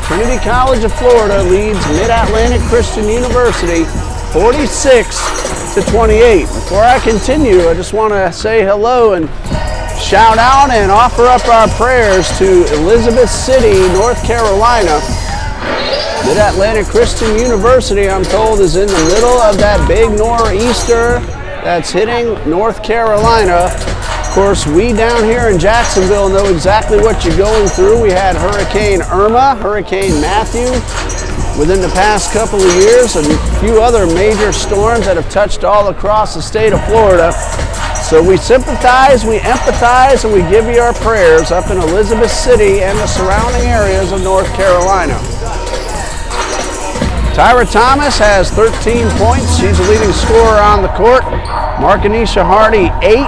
Trinity College of Florida leads Mid-Atlantic Christian University 46-28. Before I continue, I just want to say hello and shout out and offer up our prayers to Elizabeth City, North Carolina. Mid-Atlantic Christian University, I'm told, is in the middle of that big nor'easter that's hitting North Carolina. Of course, we down here in Jacksonville know exactly what you're going through. We had Hurricane Irma, Hurricane Matthew within the past couple of years, and a few other major storms that have touched all across the state of Florida. So we sympathize, we empathize, and we give you our prayers up in Elizabeth City and the surrounding areas of North Carolina. Tyra Thomas has 13 points. She's the leading scorer on the court. Markanisha Hardy, 8.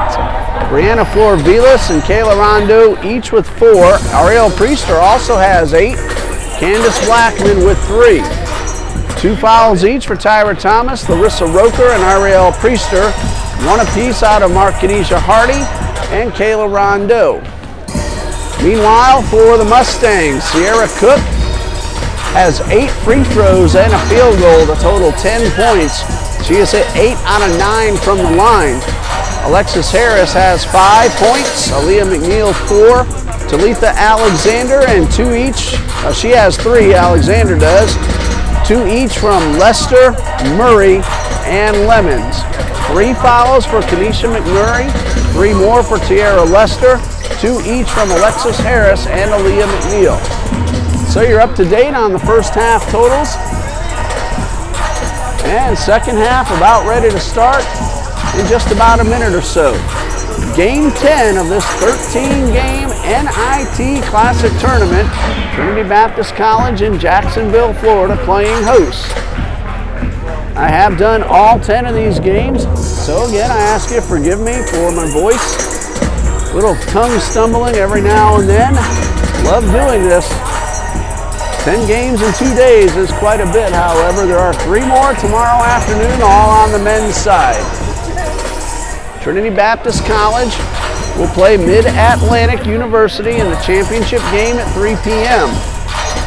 Brianna Flor-Vilas and Kayla Rondo each with 4. Ariel Priester also has 8. Candace Blackman with 3. 2 fouls each for Tyra Thomas, Larissa Roker and Ariel Priester. 1 apiece out of Markanisha Hardy and Kayla Rondo. Meanwhile, for the Mustangs, Sierra Cook has 8 free throws and a field goal, a total 10 points. She has hit 8 out of 9 from the line. Alexis Harris has 5 points, Aaliyah McNeil 4, Talitha Alexander and 2 each. She has 3, Alexander does. 2 each from Lester, Murray, and Lemons. 3 fouls for Kenesha McMurray, 3 more for Tiara Lester, 2 each from Alexis Harris and Aaliyah McNeil. So you're up to date on the first half totals. And second half about ready to start in just about a minute or so. Game 10 of this 13-game NIT Classic Tournament. Trinity Baptist College in Jacksonville, Florida playing host. I have done all 10 of these games. So again, I ask you to forgive me for my voice. A little tongue stumbling every now and then. Love doing this. 10 games in 2 days is quite a bit, however. There are 3 more tomorrow afternoon, all on the men's side. Trinity Baptist College will play Mid-Atlantic University in the championship game at 3 p.m.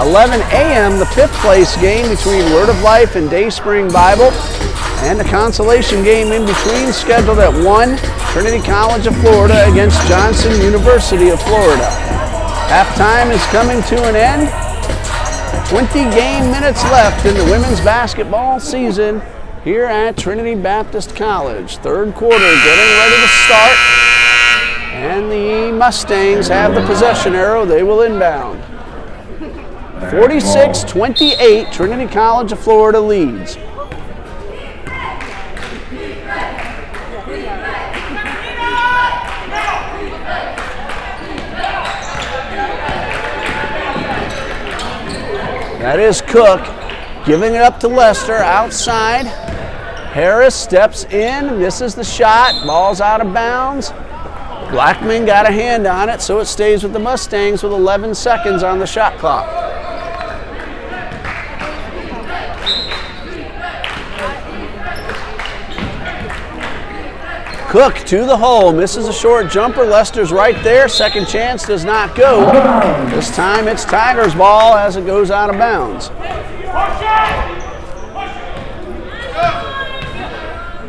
11 a.m., the 5th place game between Word of Life and Dayspring Bible, and the consolation game in between scheduled at 1, Trinity College of Florida against Johnson University of Florida. Halftime is coming to an end. 20 game minutes left in the women's basketball season here at Trinity Baptist College. Third quarter getting ready to start, and the Mustangs have the possession arrow. They will inbound. 46-28, Trinity College of Florida leads. That is Cook giving it up to Lester outside. Harris steps in, misses the shot, ball's out of bounds. Blackman got a hand on it, so it stays with the Mustangs with 11 seconds on the shot clock. Cook to the hole, misses a short jumper. Lester's right there. Second chance does not go. This time it's Tigers' ball as it goes out of bounds.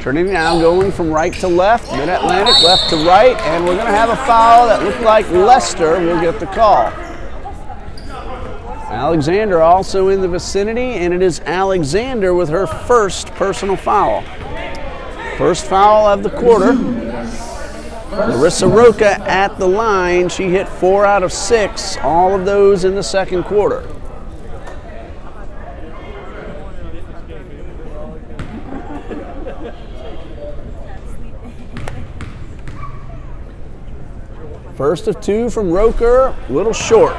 Trinity now going from right to left, Mid-Atlantic left to right, and we're going to have a foul that looked like Lester will get the call. Alexander also in the vicinity, and it is Alexander with her first personal foul. First foul of the quarter. Larissa Roca at the line. She hit 4 out of 6, all of those in the second quarter. First of 2 from Roker, a little short.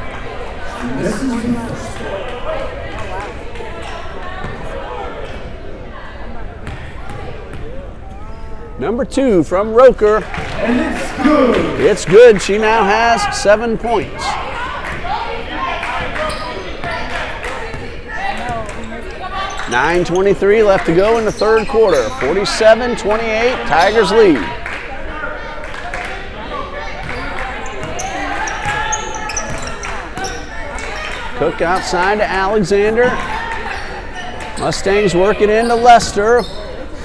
Number 2 from Roker. And it's good. It's good. She now has 7 points. 9:23 left to go in the third quarter. 47-28, Tigers lead. Cook outside to Alexander. Mustangs work it into Lester.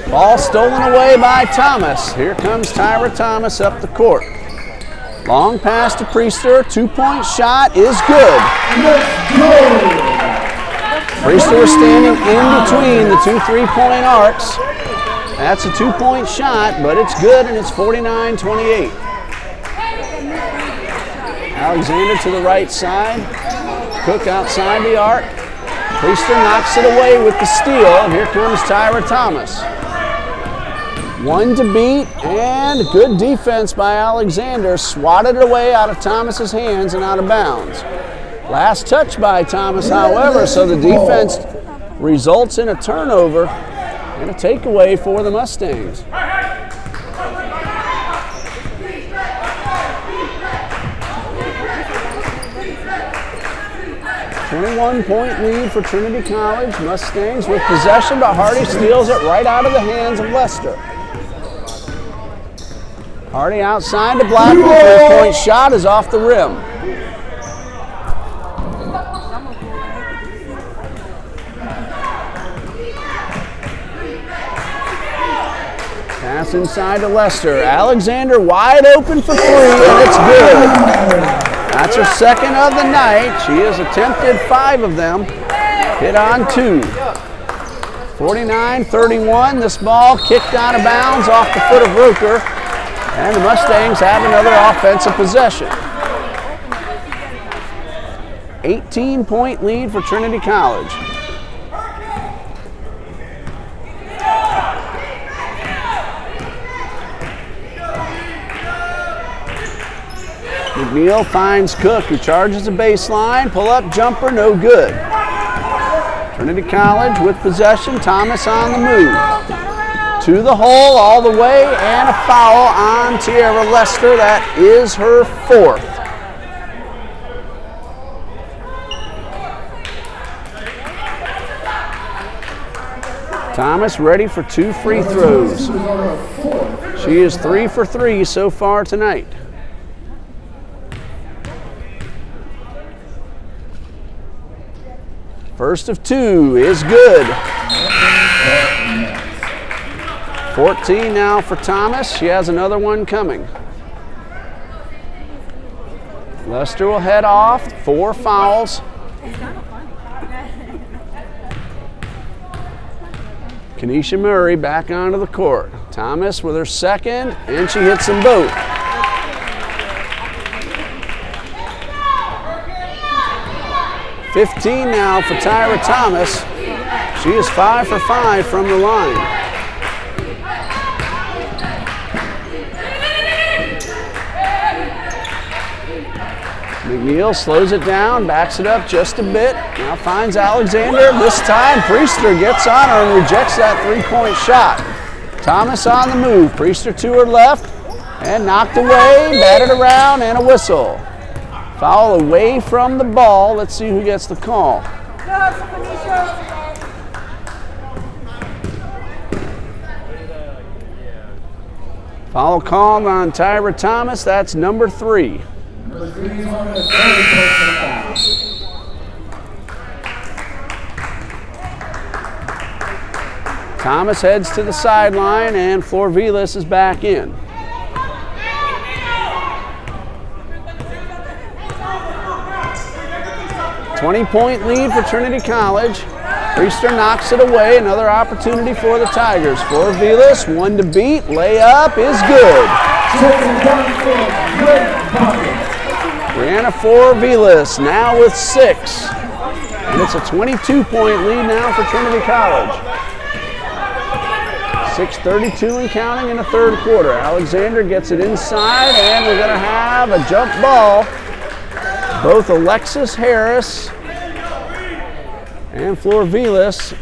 Ball stolen away by Thomas. Here comes Tyra Thomas up the court. Long pass to Priester. 2-point shot is good. Priester standing in between the two three-point arcs. That's a 2-point shot, but it's good, and it's 49-28. Alexander to the right side. Cook outside the arc. Priester knocks it away with the steal, and here comes Tyra Thomas. One to beat, and good defense by Alexander. Swatted it away out of Thomas's hands and out of bounds. Last touch by Thomas, however, so the defense results in a turnover and a takeaway for the Mustangs. 21-point lead for Trinity College. Mustangs with possession, but Hardy steals it right out of the hands of Lester. Hardy outside to Blackman. 3-point shot is off the rim. Pass inside to Lester. Alexander wide open for 3, and it's good. That's her second of the night. She has attempted 5 of them. Hit on 2. 49-31. This ball kicked out of bounds off the foot of Roker. And the Mustangs have another offensive possession. 18-point lead for Trinity College. McNeil finds Cook, who charges the baseline. Pull-up jumper, no good. Trinity College with possession. Thomas on the move. To the hole all the way, and a foul on Tierra Lester. That is her 4th. Thomas ready for 2 free throws. She is 3 for 3 so far tonight. First of 2 is good. 14 now for Thomas. She has another one coming. Lester will head off. 4 fouls. Kenesha Murray back onto the court. Thomas with her second, and she hits them both. $15 now for Tyra Thomas. She is 5 for 5 from the line. McNeil slows it down, backs it up just a bit. Now finds Alexander. This time Priester gets on her and rejects that 3-point shot. Thomas on the move. Priester to her left and knocked away, batted around, and a whistle. Foul away from the ball. Let's see who gets the call. Foul called on Tyra Thomas. That's number 3. Thomas heads to the sideline, and Florvilas is back in. $20-point lead for Trinity College. Priester knocks it away. Another opportunity for the Tigers. Florvilas, 1 to beat. Layup is good. Brianna Florvilas now with 6. And it's a 22-point lead now for Trinity College. 6:32 and counting in the third quarter. Alexander gets it inside, and we're going to have a jump ball. Both Alexis Harris and Florvilas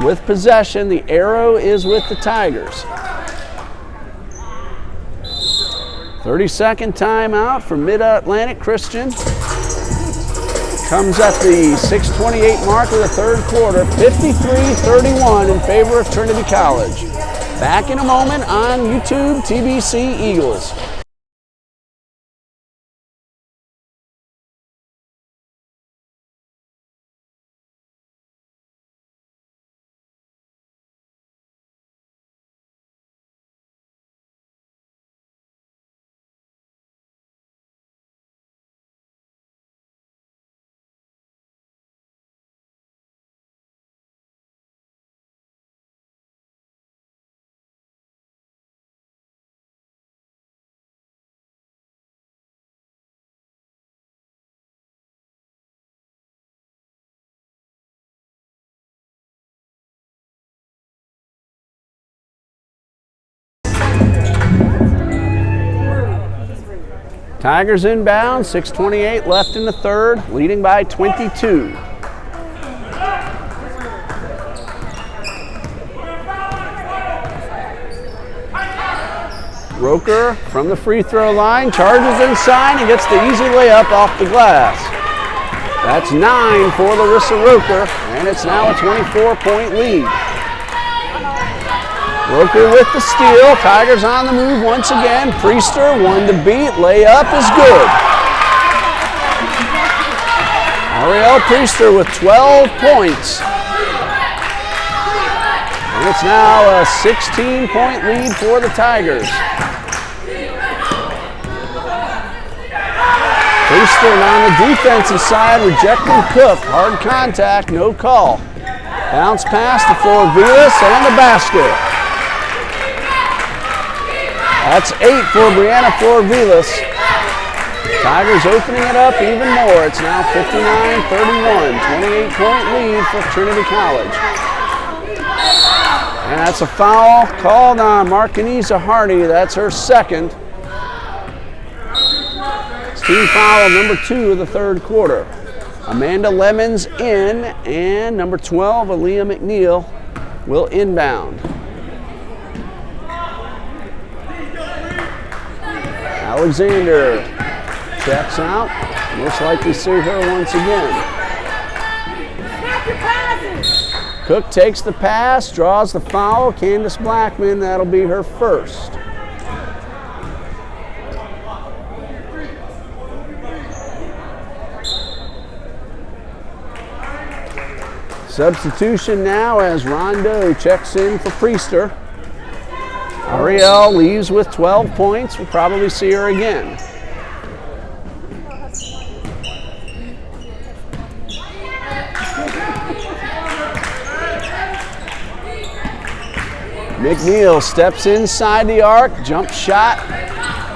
with possession. The arrow is with the Tigers. 30-second timeout for Mid-Atlantic Christian. comes at the 6:28 mark of the third quarter, 53-31 in favor of Trinity College. Back in a moment on YouTube, TBC Eagles. Tigers inbound, 6:28 left in the third, leading by 22. Roker from the free throw line, charges inside and gets the easy layup off the glass. That's 9 for Larissa Roker, and it's now a 24-point lead. Roker with the steal. Tigers on the move once again. Priester, one to beat. Layup is good. Ariel Priester with 12 points. And it's now a 16-point lead for the Tigers. Priester on the defensive side rejecting Cook. Hard contact, no call. Bounce pass to Flor-Vilas and the basket. That's 8 for Brianna Flor-Vilas. Tigers opening it up even more. It's now 59-31, 28-point lead for Trinity College. And that's a foul called on Markinisa Hardy. That's her second. It's team foul number 2 of the third quarter. Amanda Lemons in, and number 12, Aaliyah McNeil, will inbound. Alexander checks out. Most likely see her once again. Cook takes the pass, draws the foul. Candace Blackman, that'll be her first. Substitution now as Rondo checks in for Priester. Ariel leaves with 12 points. We'll probably see her again. McNeil steps inside the arc, jump shot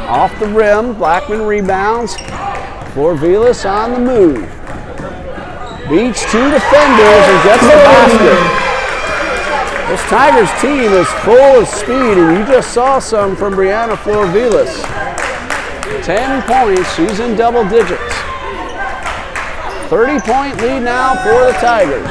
off the rim. Blackman rebounds. Flor-Vilas on the move. Beats 2 defenders and gets the basket. This Tigers team is full of speed, and you just saw some from Brianna Flor-Vilas. 10 points, she's in double digits. 30-point lead now for the Tigers.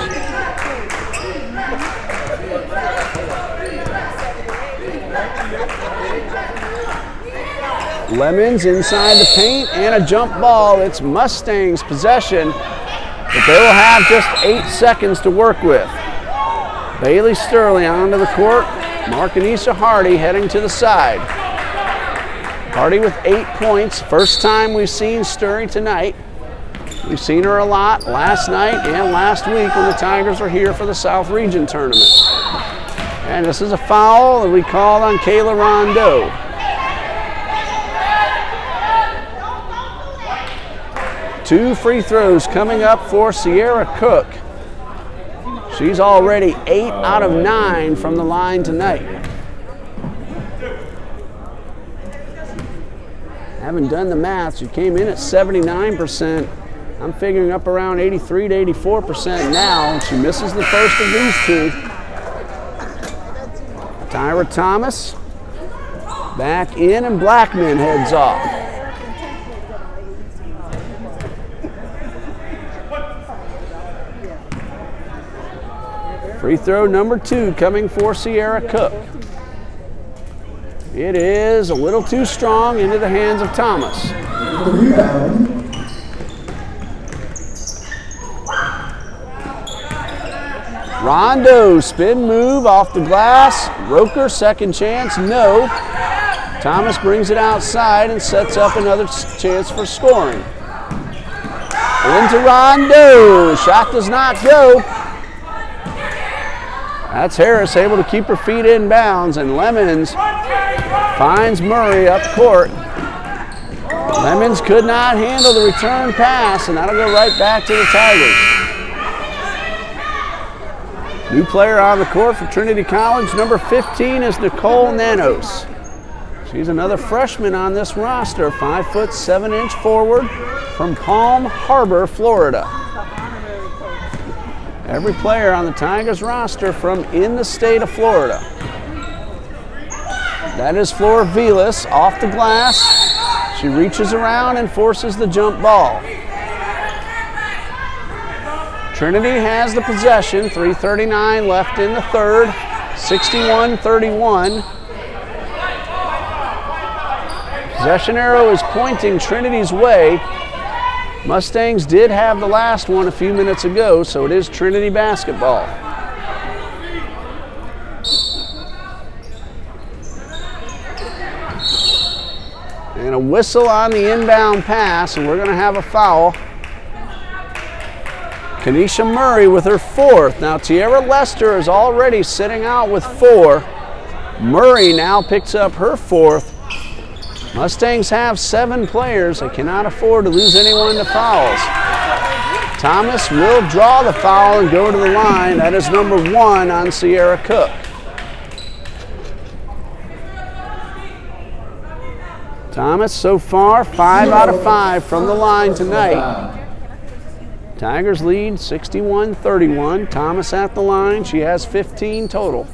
Lemons inside the paint and a jump ball. It's Mustangs' possession, but they will have just 8 seconds to work with. Bailey Sterling onto the court. Markinisa Hardy heading to the side. Hardy with 8 points. First time we've seen Sturry tonight. We've seen her a lot last night and last week when the Tigers were here for the South Region tournament. And this is a foul that we called on Kayla Rondeau. Two free throws coming up for Sierra Cook. She's already 8 out of 9 from the line tonight. Haven't done the math. She came in at 79%. I'm figuring up around 83 to 84% now, and she misses the first of these two. Tyra Thomas back in, and Blackman heads off. Free throw number 2 coming for Sierra Cook. It is a little too strong into the hands of Thomas. The rebound Rondo, spin move off the glass. Roker, second chance, no. Thomas brings it outside and sets up another chance for scoring. Into Rondo, shot does not go. That's Harris able to keep her feet in bounds, and Lemons finds Murray up court. Lemons could not handle the return pass, and that'll go right back to the Tigers. New player on the court for Trinity College, number 15 is Nicole Nanos. She's another freshman on this roster, 5'7" forward from Palm Harbor, Florida. Every player on the Tigers roster from in the state of Florida. That is Flor Vilas off the glass. She reaches around and forces the jump ball. Trinity has the possession, 3:39 left in the third, 61-31. Possession arrow is pointing Trinity's way. Mustangs did have the last one a few minutes ago, so it is Trinity basketball. And a whistle on the inbound pass, and we're going to have a foul. Kenesha Murray with her fourth. Now Tiara Lester is already sitting out with 4. Murray now picks up her fourth. Mustangs have 7 players. They cannot afford to lose anyone to fouls. Thomas will draw the foul and go to the line. That is number 1 on Sierra Cook. Thomas so far 5 out of 5 from the line tonight. Tigers lead 61-31. Thomas at the line. She has 15 total.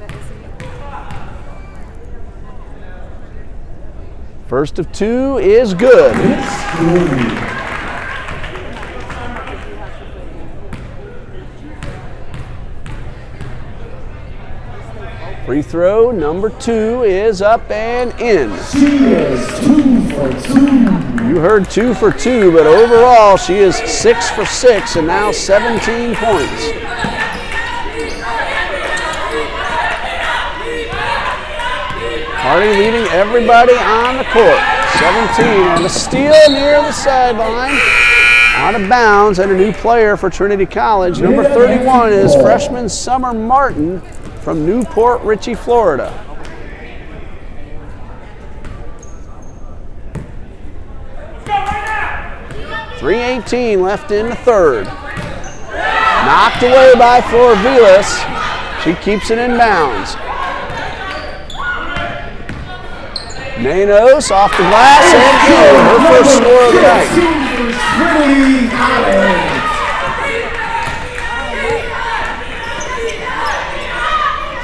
First of 2 is good. Free throw number 2 is up and in. She is 2 for 2. You heard 2 for 2, but overall she is 6 for 6 and now 17 points. Hardy leading everybody on the court. 17 and a steal near the sideline. Out of bounds and a new player for Trinity College. Number 31 is freshman Summer Martin from Newport Richey, Florida. .318 left in the third. Knocked away by Flor Vilas. She keeps it in bounds. Nanos off the glass and in. Her first score of the night.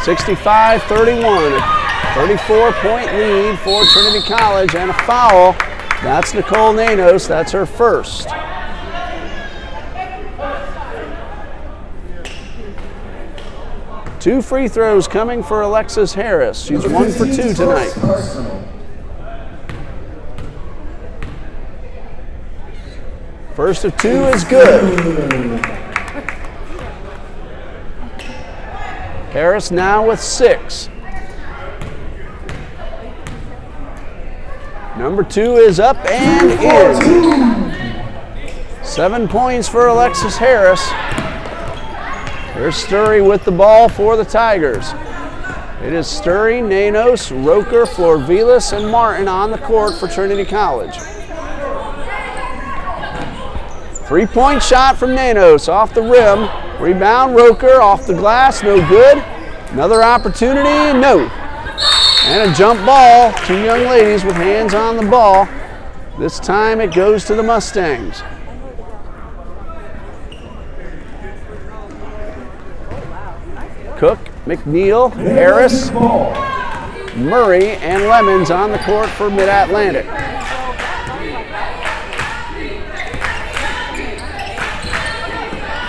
65-31. 34-point lead for Trinity College and a foul. That's Nicole Nanos. That's her first. Two free throws coming for Alexis Harris. She's 1 for 2 tonight. First of 2 is good. Harris now with 6. Number 2 is up and in. 7 points for Alexis Harris. There's Sturry with the ball for the Tigers. It is Sturry, Nanos, Roker, Flor Vilas, and Martin on the court for Trinity College. 3-point shot from Nanos off the rim. Rebound, Roker off the glass, no good. Another opportunity, no. And a jump ball. 2 young ladies with hands on the ball. This time it goes to the Mustangs. Cook, McNeil, Harris, Murray, and Lemons on the court for Mid-Atlantic.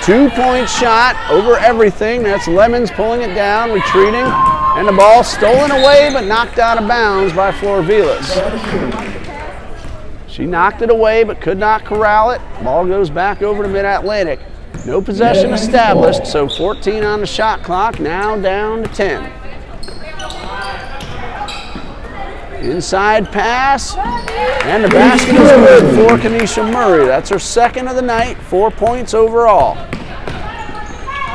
Two-point shot over everything. That's Lemons pulling it down, retreating, and the ball stolen away but knocked out of bounds by Flor Vilas. She knocked it away but could not corral it. Ball goes back over to Mid-Atlantic. No possession established, so 14 on the shot clock, now down to 10. Inside pass, and the basket is good for Kenesha Murray. That's her second of the night, 4 points overall.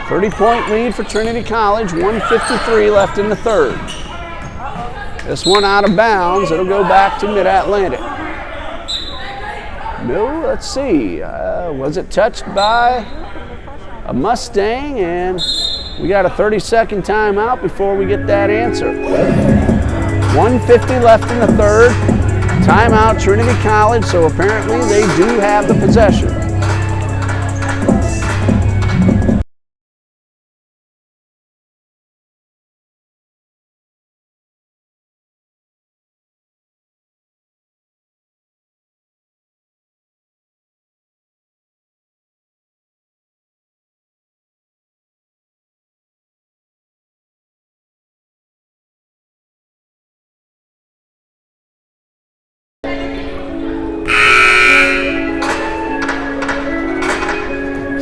30-point lead for Trinity College, 1:53 left in the third. This one out of bounds, it'll go back to Mid-Atlantic. No, let's see, was it touched by a Mustang? And we got a 30-second timeout before we get that answer. 1:50 left in the third. Timeout, Trinity College, so apparently they do have the possession.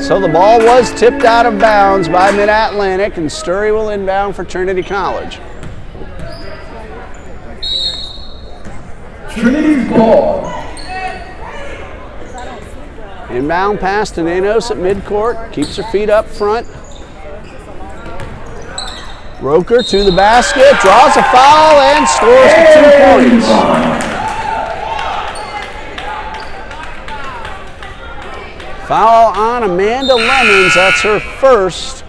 So the ball was tipped out of bounds by Mid-Atlantic, and Sturry will inbound for Trinity College. Trinity's ball. Inbound pass to Nanos at midcourt, keeps her feet up front. Roker to the basket, draws a foul, and scores the 2 points. Foul on Amanda Lemons, that's her first.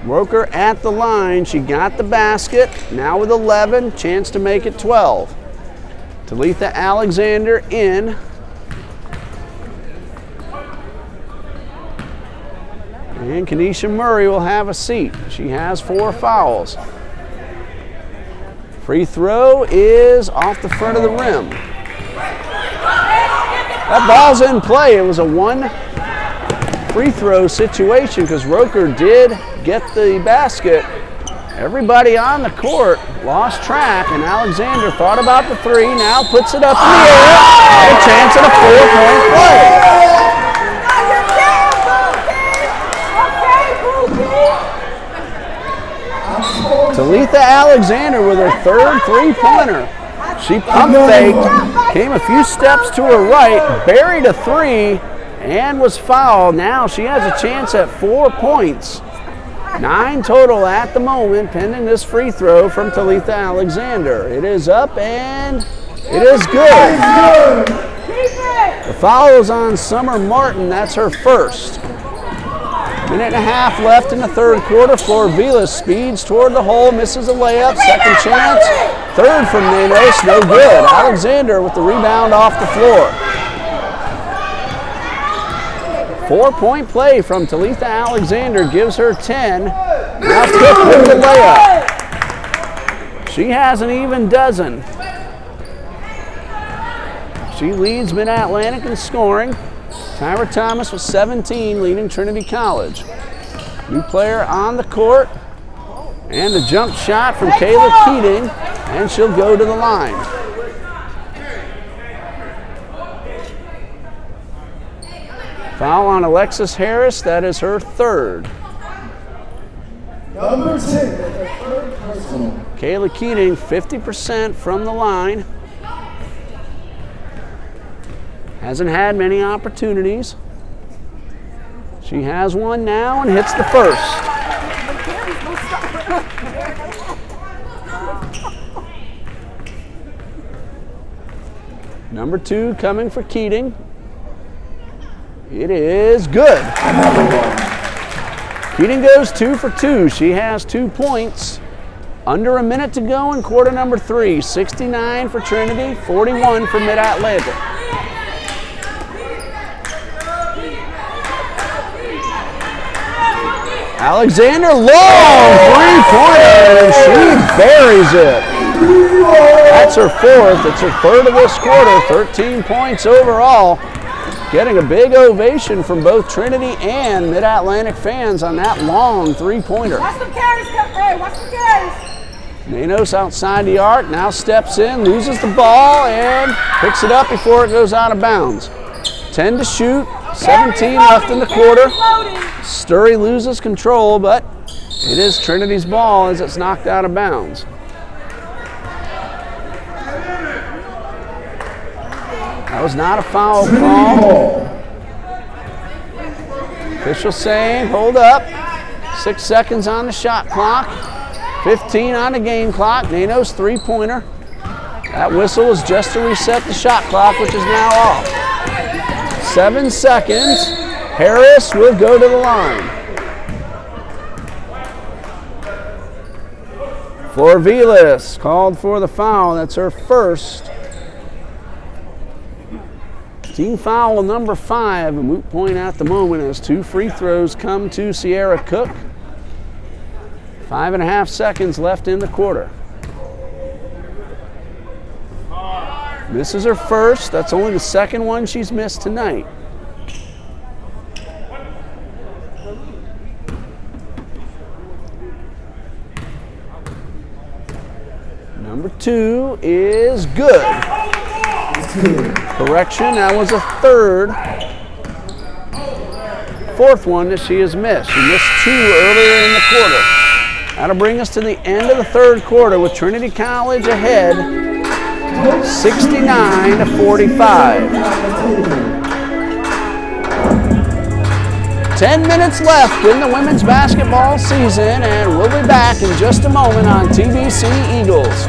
Roker at the line, she got the basket, now with 11, chance to make it 12. Talitha Alexander in. And Kenesha Murray will have a seat. She has 4 fouls. Free throw is off the front of the rim. That ball's in play. It was a 1 free throw situation because Roker did get the basket. Everybody on the court lost track, and Alexander thought about the 3, now puts it up in the air. A chance at a 4-point play. Talitha Alexander with her 3rd three-pointer. She pump faked, came a few steps to her right, buried a 3, and was fouled. Now she has a chance at 4 points. 9 total at the moment, pending this free throw from Talitha Alexander. It is up and it is good. The foul is on Summer Martin, that's her first. Minute and a half left in the third quarter. Florvila speeds toward the hole, misses a layup, second chance. 3rd from Nanos, no good. Alexander with the rebound off the floor. 4-point play from Talitha Alexander gives her 10. Now Cook with the layup. She has an even dozen. She leads Mid-Atlantic in scoring. Tyra Thomas with 17, leading Trinity College. New player on the court. And the jump shot from Kayla Keating, and she'll go to the line. Foul on Alexis Harris, that is her 3rd. Number 10, her 3rd personal. Kayla Keating, 50% from the line. Hasn't had many opportunities. She has one now and hits the first. Number 2 coming for Keating. It is good. Keating goes 2 for 2. She has 2 points. Under a minute to go in quarter number 3. 69 for Trinity, 41 for Mid-Atlantic. Alexander, long 3-pointer, and she buries it. That's her 4th. It's her 3rd of this quarter. 13 points overall. Getting a big ovation from both Trinity and Mid-Atlantic fans on that long 3-pointer. Watch them carries, hey, watch them carries. Nanos outside the arc, now steps in, loses the ball, and picks it up before it goes out of bounds. 10 to shoot. 17 left in the quarter. Sturry loses control, but it is Trinity's ball as it's knocked out of bounds. That was not a foul call. Official saying, hold up. 6 seconds on the shot clock. 15 on the game clock. Nano's three-pointer. That whistle is just to reset the shot clock, which is now off. 7 seconds. Harris will go to the line. Florvilas called for the foul. That's her first. Team foul number 5, a moot point at the moment as 2 free throws come to Sierra Cook. 5.5 seconds left in the quarter. Misses her first. That's only the second one she's missed tonight. Number 2 is good. Correction, that was a fourth one that she has missed. She missed 2 earlier in the quarter. That'll bring us to the end of the third quarter with Trinity College ahead, 69-45. 10 minutes left in the women's basketball season, and we'll be back in just a moment on TBC Eagles.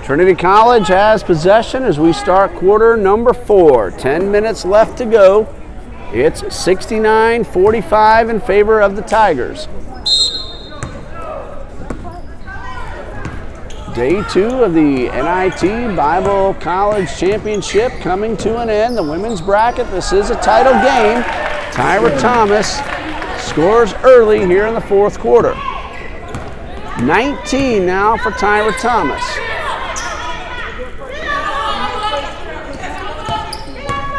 Trinity College has possession as we start quarter number 4. 10 minutes left to go. It's 69-45 in favor of the Tigers. Day 2 of the NIT Bible College Championship coming to an end. The women's bracket, this is a title game. Tyra Thomas scores early here in the fourth quarter. 19 now for Tyra Thomas.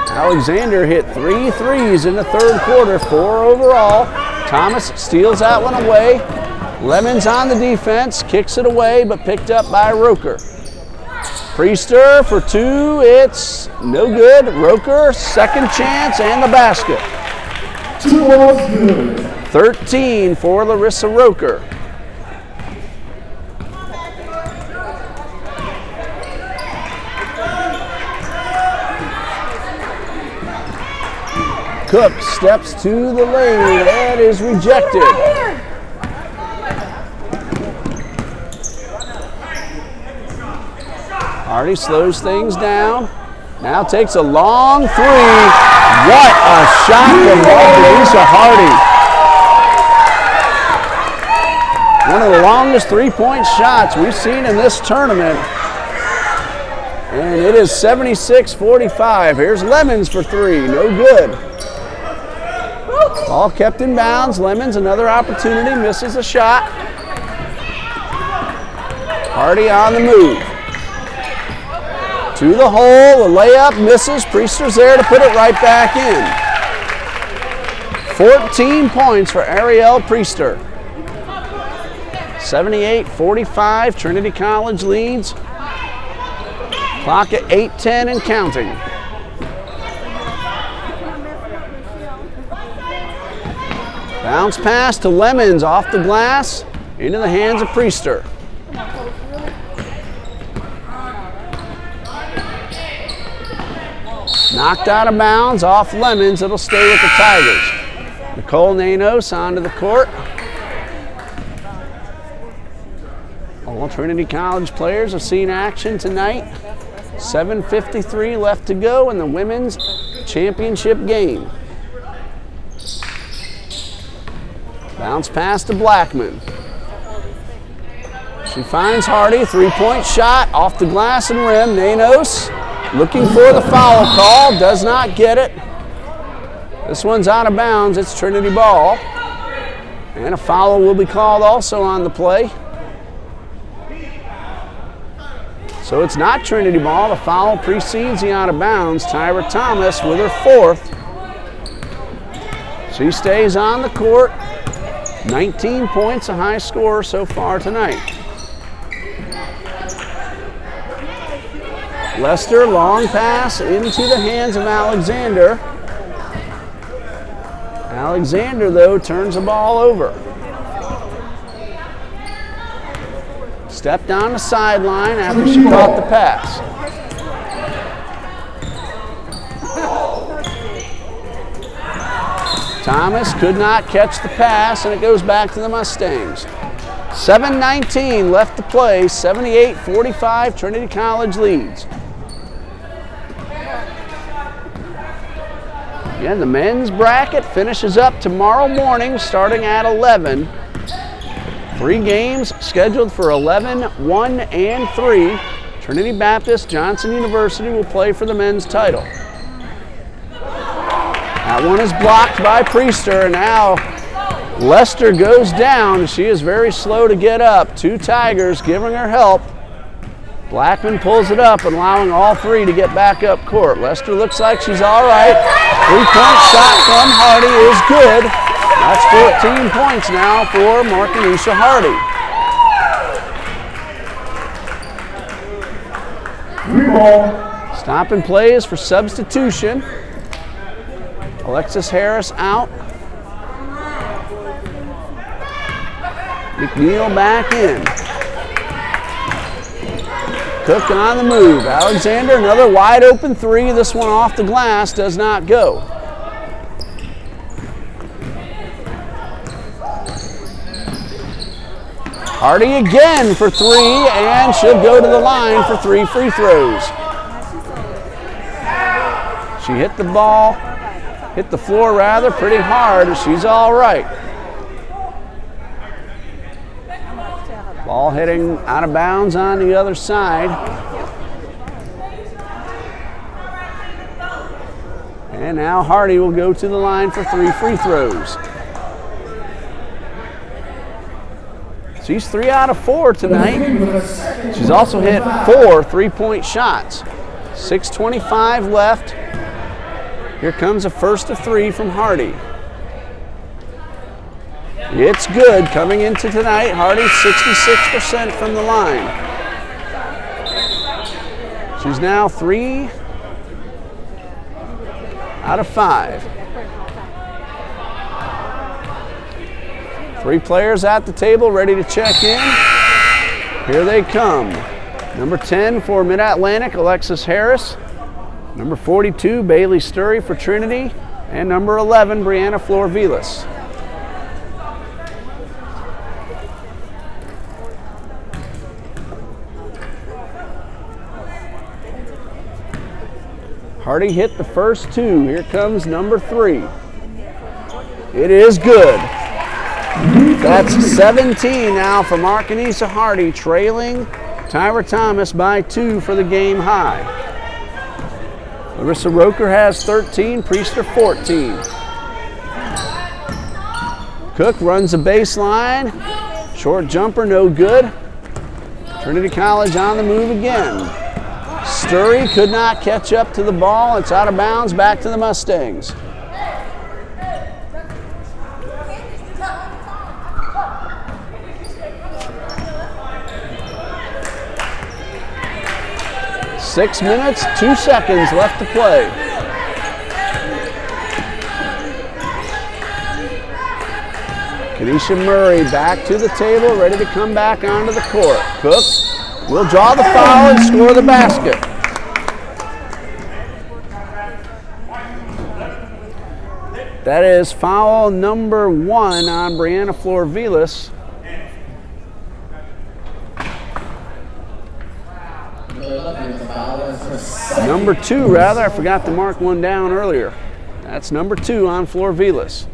Alexander hit 3 threes in the third quarter, 4 overall. Thomas steals that one away. Lemons on the defense, kicks it away, but picked up by Roker. Priester for 2, it's no good. Roker, second chance, and the basket. 13 for Larissa Roker. Cook steps to the lane. That is rejected. Hardy slows things down. Now takes a long 3. What a shot from Lisa Hardy. One of the longest three-point shots we've seen in this tournament. And it is 76-45. Here's Lemons for 3. No good. Ball kept in bounds. Lemons, another opportunity, misses a shot. Hardy on the move. To the hole, the layup misses. Priester's there to put it right back in. 14 points for Ariel Priester. 78-45, Trinity College leads. Clock at 8:10 and counting. Bounce pass to Lemons off the glass, into the hands of Priester. Knocked out of bounds off Lemons, it'll stay with the Tigers. Nicole Nanos onto the court. All Trinity College players have seen action tonight. 7:53 left to go in the women's championship game. Bounce pass to Blackman. She finds Hardy, three-point shot off the glass and rim. Nanos looking for the foul call, does not get it. This one's out of bounds, it's Trinity ball. And a foul will be called also on the play. So it's not Trinity ball, the foul precedes the out of bounds. Tyra Thomas with her fourth. She stays on the court. 19 points, a high score so far tonight. Lester, long pass into the hands of Alexander. Alexander, though, turns the ball over. Stepped on the sideline after she caught the pass. Thomas could not catch the pass, and it goes back to the Mustangs. 7:19 left to play, 78-45, Trinity College leads. Again, the men's bracket finishes up tomorrow morning starting at 11. 3 games scheduled for 11, 1, and 3. Trinity Baptist, Johnson University will play for the men's title. That one is blocked by Priester, and now Lester goes down. She is very slow to get up. 2 Tigers giving her help. Blackman pulls it up, allowing all 3 to get back up court. Lester looks like she's all right. 3-point shot from Hardy is good. That's 14 points now for Markenisha Hardy. Stop and play is for substitution. Alexis Harris out. McNeil back in. Cook on the move. Alexander, another wide open 3. This one off the glass, does not go. Hardy again for 3, and she'll go to the line for 3 free throws. She hit the ball, hit the floor rather, pretty hard, and she's all right. Ball hitting out of bounds on the other side. And now Hardy will go to the line for 3 free throws. She's 3 out of 4 tonight. She's also hit 4 3-point shots. 6:25 left. Here comes a first of 3 from Hardy. It's good coming into tonight. Hardy 66% from the line. She's now 3 out of 5. 3 players at the table ready to check in. Here they come. Number 10 for Mid-Atlantic, Alexis Harris. Number 42, Bailey Sturry for Trinity. And number 11, Brianna Flor-Vilas. Hardy hit the first 2. Here comes number 3. It is good. That's 17 now for Markenisha Hardy, trailing Tyra Thomas by 2 for the game high. Larissa Roker has 13, Priester 14. Cook runs the baseline. Short jumper, no good. Trinity College on the move again. Sturry could not catch up to the ball. It's out of bounds, back to the Mustangs. Six minutes, 2 seconds left to play. Kanisha Murray back to the table, ready to come back onto the court. Cook will draw the foul and score the basket. That is foul number 1 on Brianna Flor-Vilas. Number 2, rather. I forgot to mark one down earlier. That's number 2 on Flor-Vilas.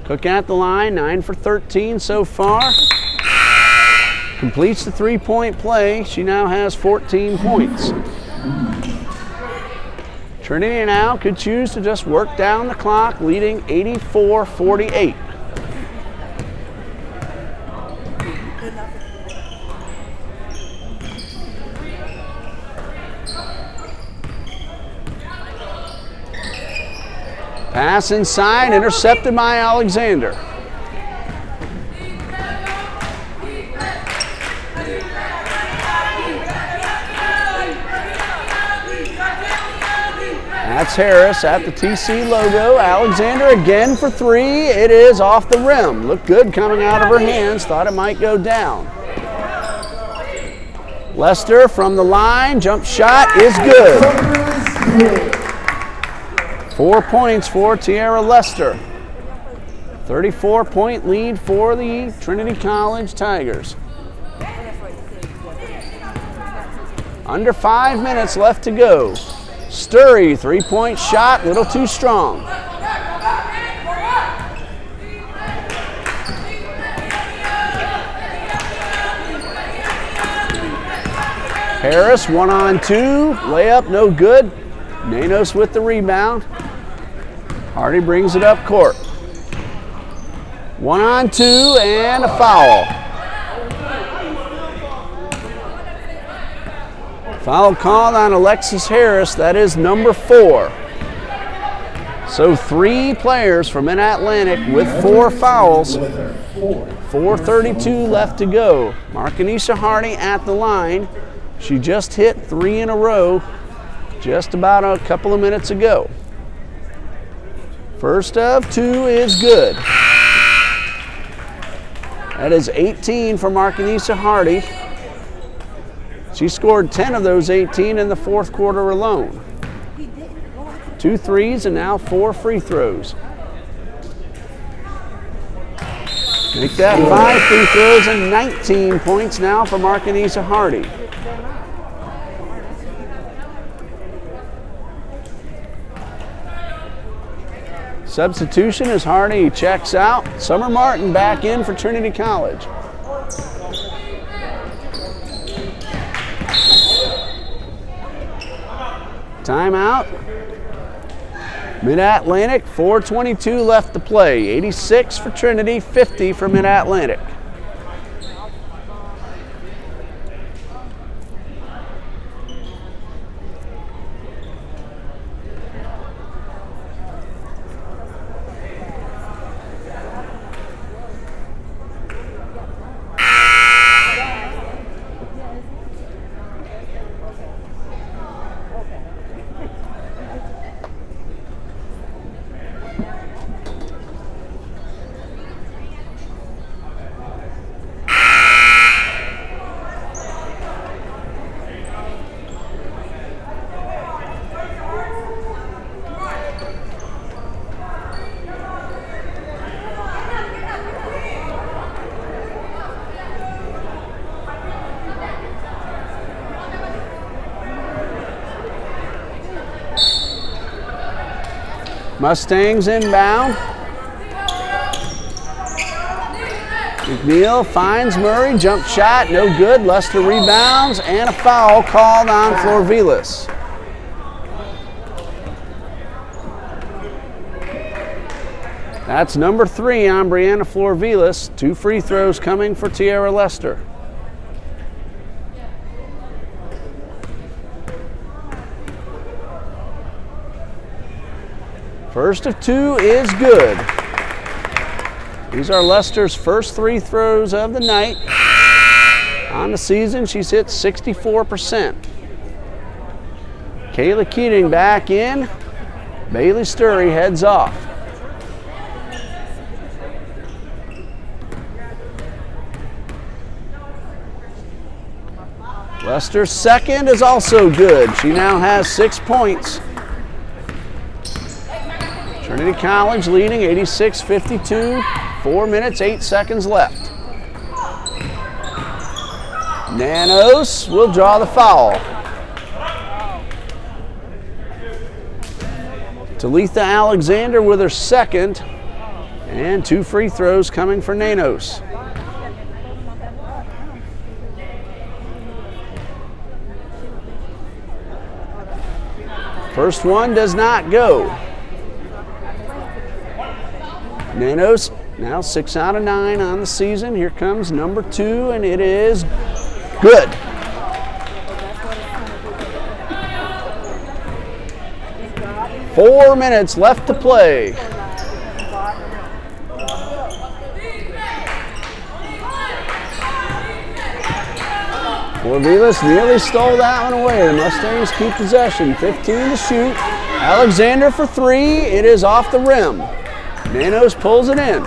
Cook at the line, 9 for 13 so far. completes the three-point play. She now has 14 points. Trinity now could choose to just work down the clock, leading 84-48. Pass inside, intercepted by Alexander. That's Harris at the TC logo. Alexander again for three. It is off the rim. Looked good coming out of her hands. Thought it might go down. Lester from the line. Jump shot is good. 4 points for Tiara Lester. 34-point lead for the Trinity College Tigers. Under 5 minutes left to go. Sturry, three-point shot, little too strong. Harris, 1-on-2, layup, no good. Nanos with the rebound. Hardy brings it up court. 1-on-2 and a foul. Foul called on Alexis Harris. That is number 4. So 3 players from Mid-Atlantic with 4 fouls. 4:32 left to go. Markanisha Hardy at the line. She just hit 3 in a row just about a couple of minutes ago. First of 2 is good. That is 18 for Markanisha Hardy. She scored 10 of those 18 in the fourth quarter alone. 2 threes and now 4 free throws. Make that 5 free throws and 19 points now for Markanisha Hardy. Substitution as Hardy checks out. Summer Martin back in for Trinity College. Timeout. Mid-Atlantic, 4:22 left to play. 86 for Trinity, 50 for Mid-Atlantic. Mustangs inbound. McNeil finds Murray, jump shot, no good. Lester rebounds, and a foul called on Florvilas. That's number 3 on Brianna Florvilas. 2 free throws coming for Tiara Lester. First of 2 is good. These are Lester's first 3 throws of the night. On the season, she's hit 64%. Kayla Keating back in. Bailey Sturry heads off. Lester's second is also good. She now has 6 points. Trinity College leading 86-52, 4 minutes, 8 seconds left. Nanos will draw the foul. Talitha Alexander with her second, and 2 free throws coming for Nanos. First one does not go. Nanos now 6 out of 9 on the season. Here comes number 2, and it is good. Four minutes left to play. Florvilas nearly stole that one away. The Mustangs keep possession. 15 to shoot. Alexander for 3. It is off the rim. Nanos pulls it in.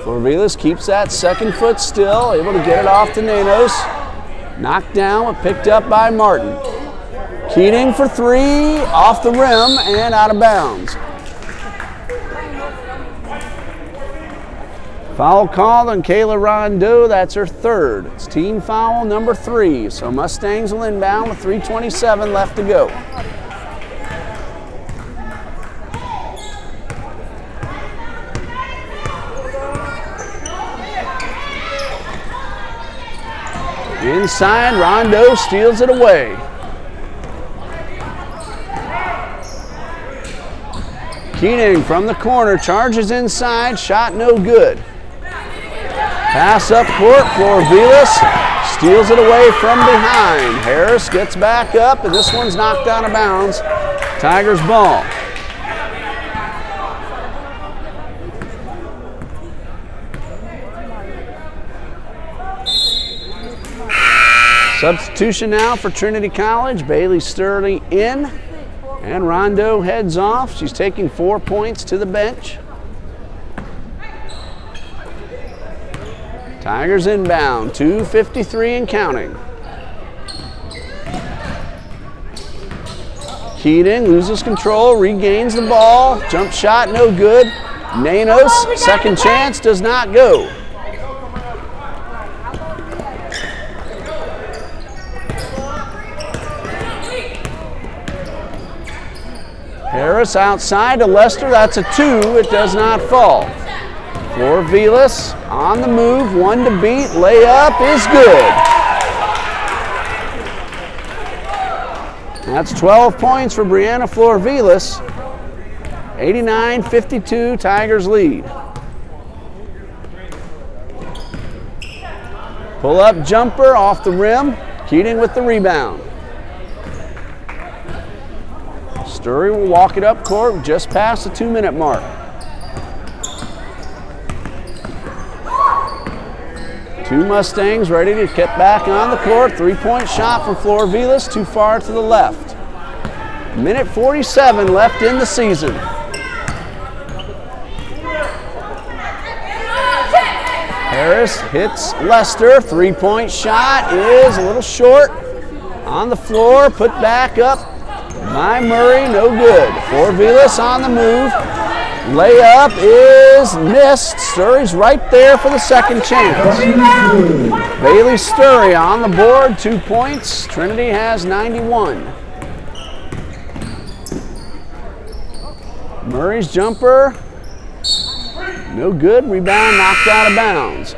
Florvilas keeps that second foot still, able to get it off to Nanos. Knocked down, but picked up by Martin. Keating for 3, off the rim and out of bounds. Foul called on Kayla Rondeau. That's her third. It's team foul number 3. So Mustangs will inbound with 3:27 left to go. Inside, Rondeau steals it away. Keating from the corner, charges inside, shot no good. Pass up court, Florvilas steals it away from behind. Harris gets back up, and this one's knocked out of bounds. Tigers ball. Substitution now for Trinity College. Bailey Sturley in, and Rondeau heads off. She's taking 4 points to the bench. Tigers inbound, 2:53 and counting. Keating loses control, regains the ball. Jump shot, no good. Nanos, second chance, does not go. Harris outside to Lester, that's a 2, it does not fall. Florvilas on the move, 1 to beat, layup is good. That's 12 points for Brianna Florvilas. 89-52, Tigers lead. Pull-up jumper off the rim, Keating with the rebound. Sturry will walk it up court just past the 2-minute mark. Two Mustangs ready to get back on the court. 3-point shot for Florvilas, too far to the left. Minute 47 left in the season. Harris hits Lester. 3-point shot is a little short. On the floor, put back up by Murray, no good. Florvilas on the move. Layup is missed. Sturry's right there for the second chance. Bailey Sturry on the board, 2 points. Trinity has 91. Murray's jumper, no good. Rebound knocked out of bounds.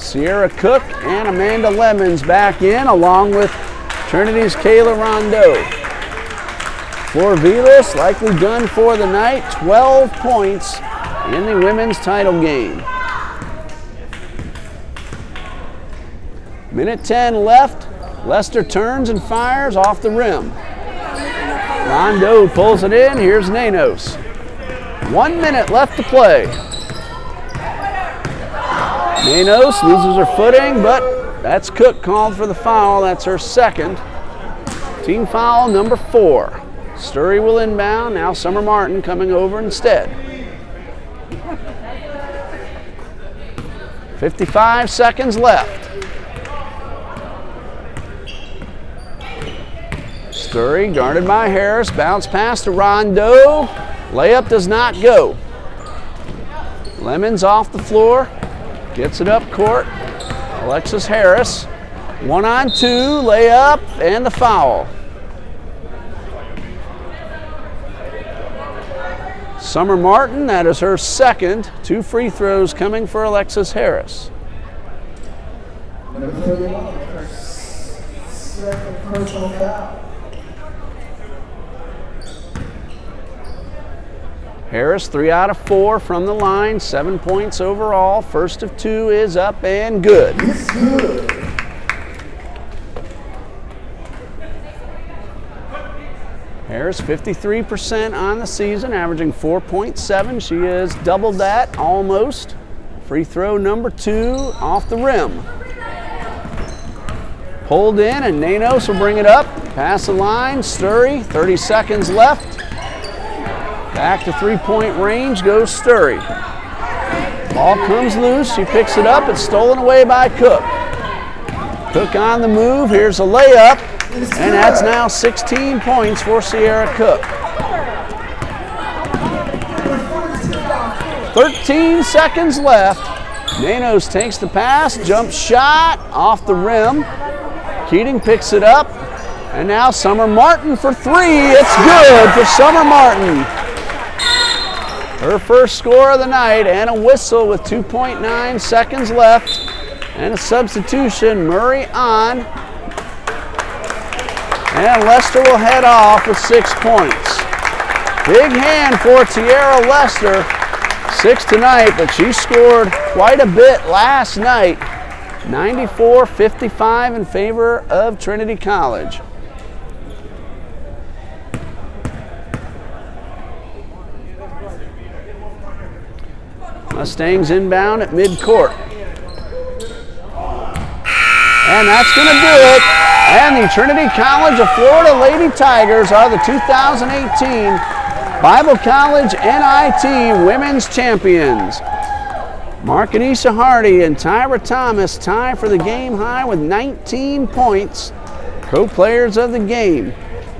Sierra Cook and Amanda Lemons back in, along with Trinity's Kayla Rondeau. Florvilas likely done for the night. 12 points in the women's title game. Minute 10 left. Lester turns and fires off the rim. Rondeau pulls it in. Here's Nanos. 1 minute left to play. Nanos loses her footing, but that's Cook called for the foul. That's her second. Team foul number 4. Sturry will inbound. Now Summer Martin coming over instead. 55 seconds left. Sturry guarded by Harris. Bounce pass to Rondeau. Layup does not go. Lemons off the floor. Gets it up court. Alexis Harris. 1-on-2. Layup and the foul. Summer Martin, that is her second. 2 free throws coming for Alexis Harris. Number 31. Second personal foul. Harris, 3 out of 4 from the line, 7 points overall. First of 2 is up and good. It's good. Harris, 53% on the season, averaging 4.7. She has doubled that almost. Free throw number 2 off the rim. Pulled in, and Nanos will bring it up. Pass the line, Sturry, 30 seconds left. Back to three-point range goes Sturry. Ball comes loose, she picks it up, it's stolen away by Cook. Cook on the move, here's a layup, and that's now 16 points for Sierra Cook. 13 seconds left. Nanos takes the pass, jump shot off the rim. Keating picks it up, and now Summer Martin for 3. It's good for Summer Martin. Her first score of the night, and a whistle with 2.9 seconds left. And a substitution, Murray on. And Lester will head off with 6 points. Big hand for Tiara Lester. 6 tonight, but she scored quite a bit last night. 94-55 in favor of Trinity College. Mustangs inbound at midcourt. And that's going to do it. And the Trinity College of Florida Lady Tigers are the 2018 Bible College NIT Women's Champions. Markanisha Hardy and Tyra Thomas tie for the game high with 19 points. Co-players of the game.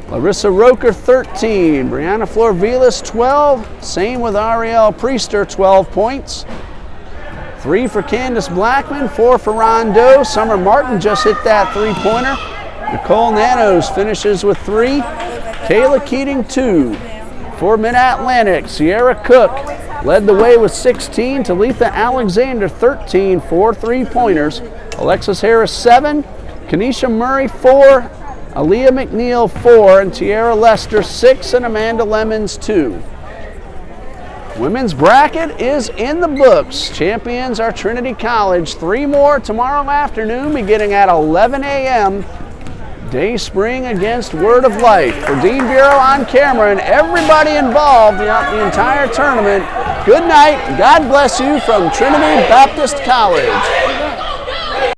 Larissa Roker, 13. Brianna Florvilas, 12. Same with Ariel Priester, 12 points. 3 for Candace Blackman, 4 for Rondeau. Summer Martin just hit that three-pointer. Nicole Nanos finishes with 3. Kayla Keating, 2. For Mid-Atlantic, Sierra Cook led the way with 16. Talitha Alexander, 13, 4 3-pointers. Alexis Harris, 7. Kanisha Murray, 4. Aaliyah McNeil, 4. And Tiara Lester, 6. And Amanda Lemons, 2. Women's bracket is in the books. Champions are Trinity College. 3 more tomorrow afternoon beginning at 11 a.m. Day Spring against Word of Life. For Dean Bureau on camera and everybody involved throughout the entire tournament, good night. God bless you from Trinity Baptist College.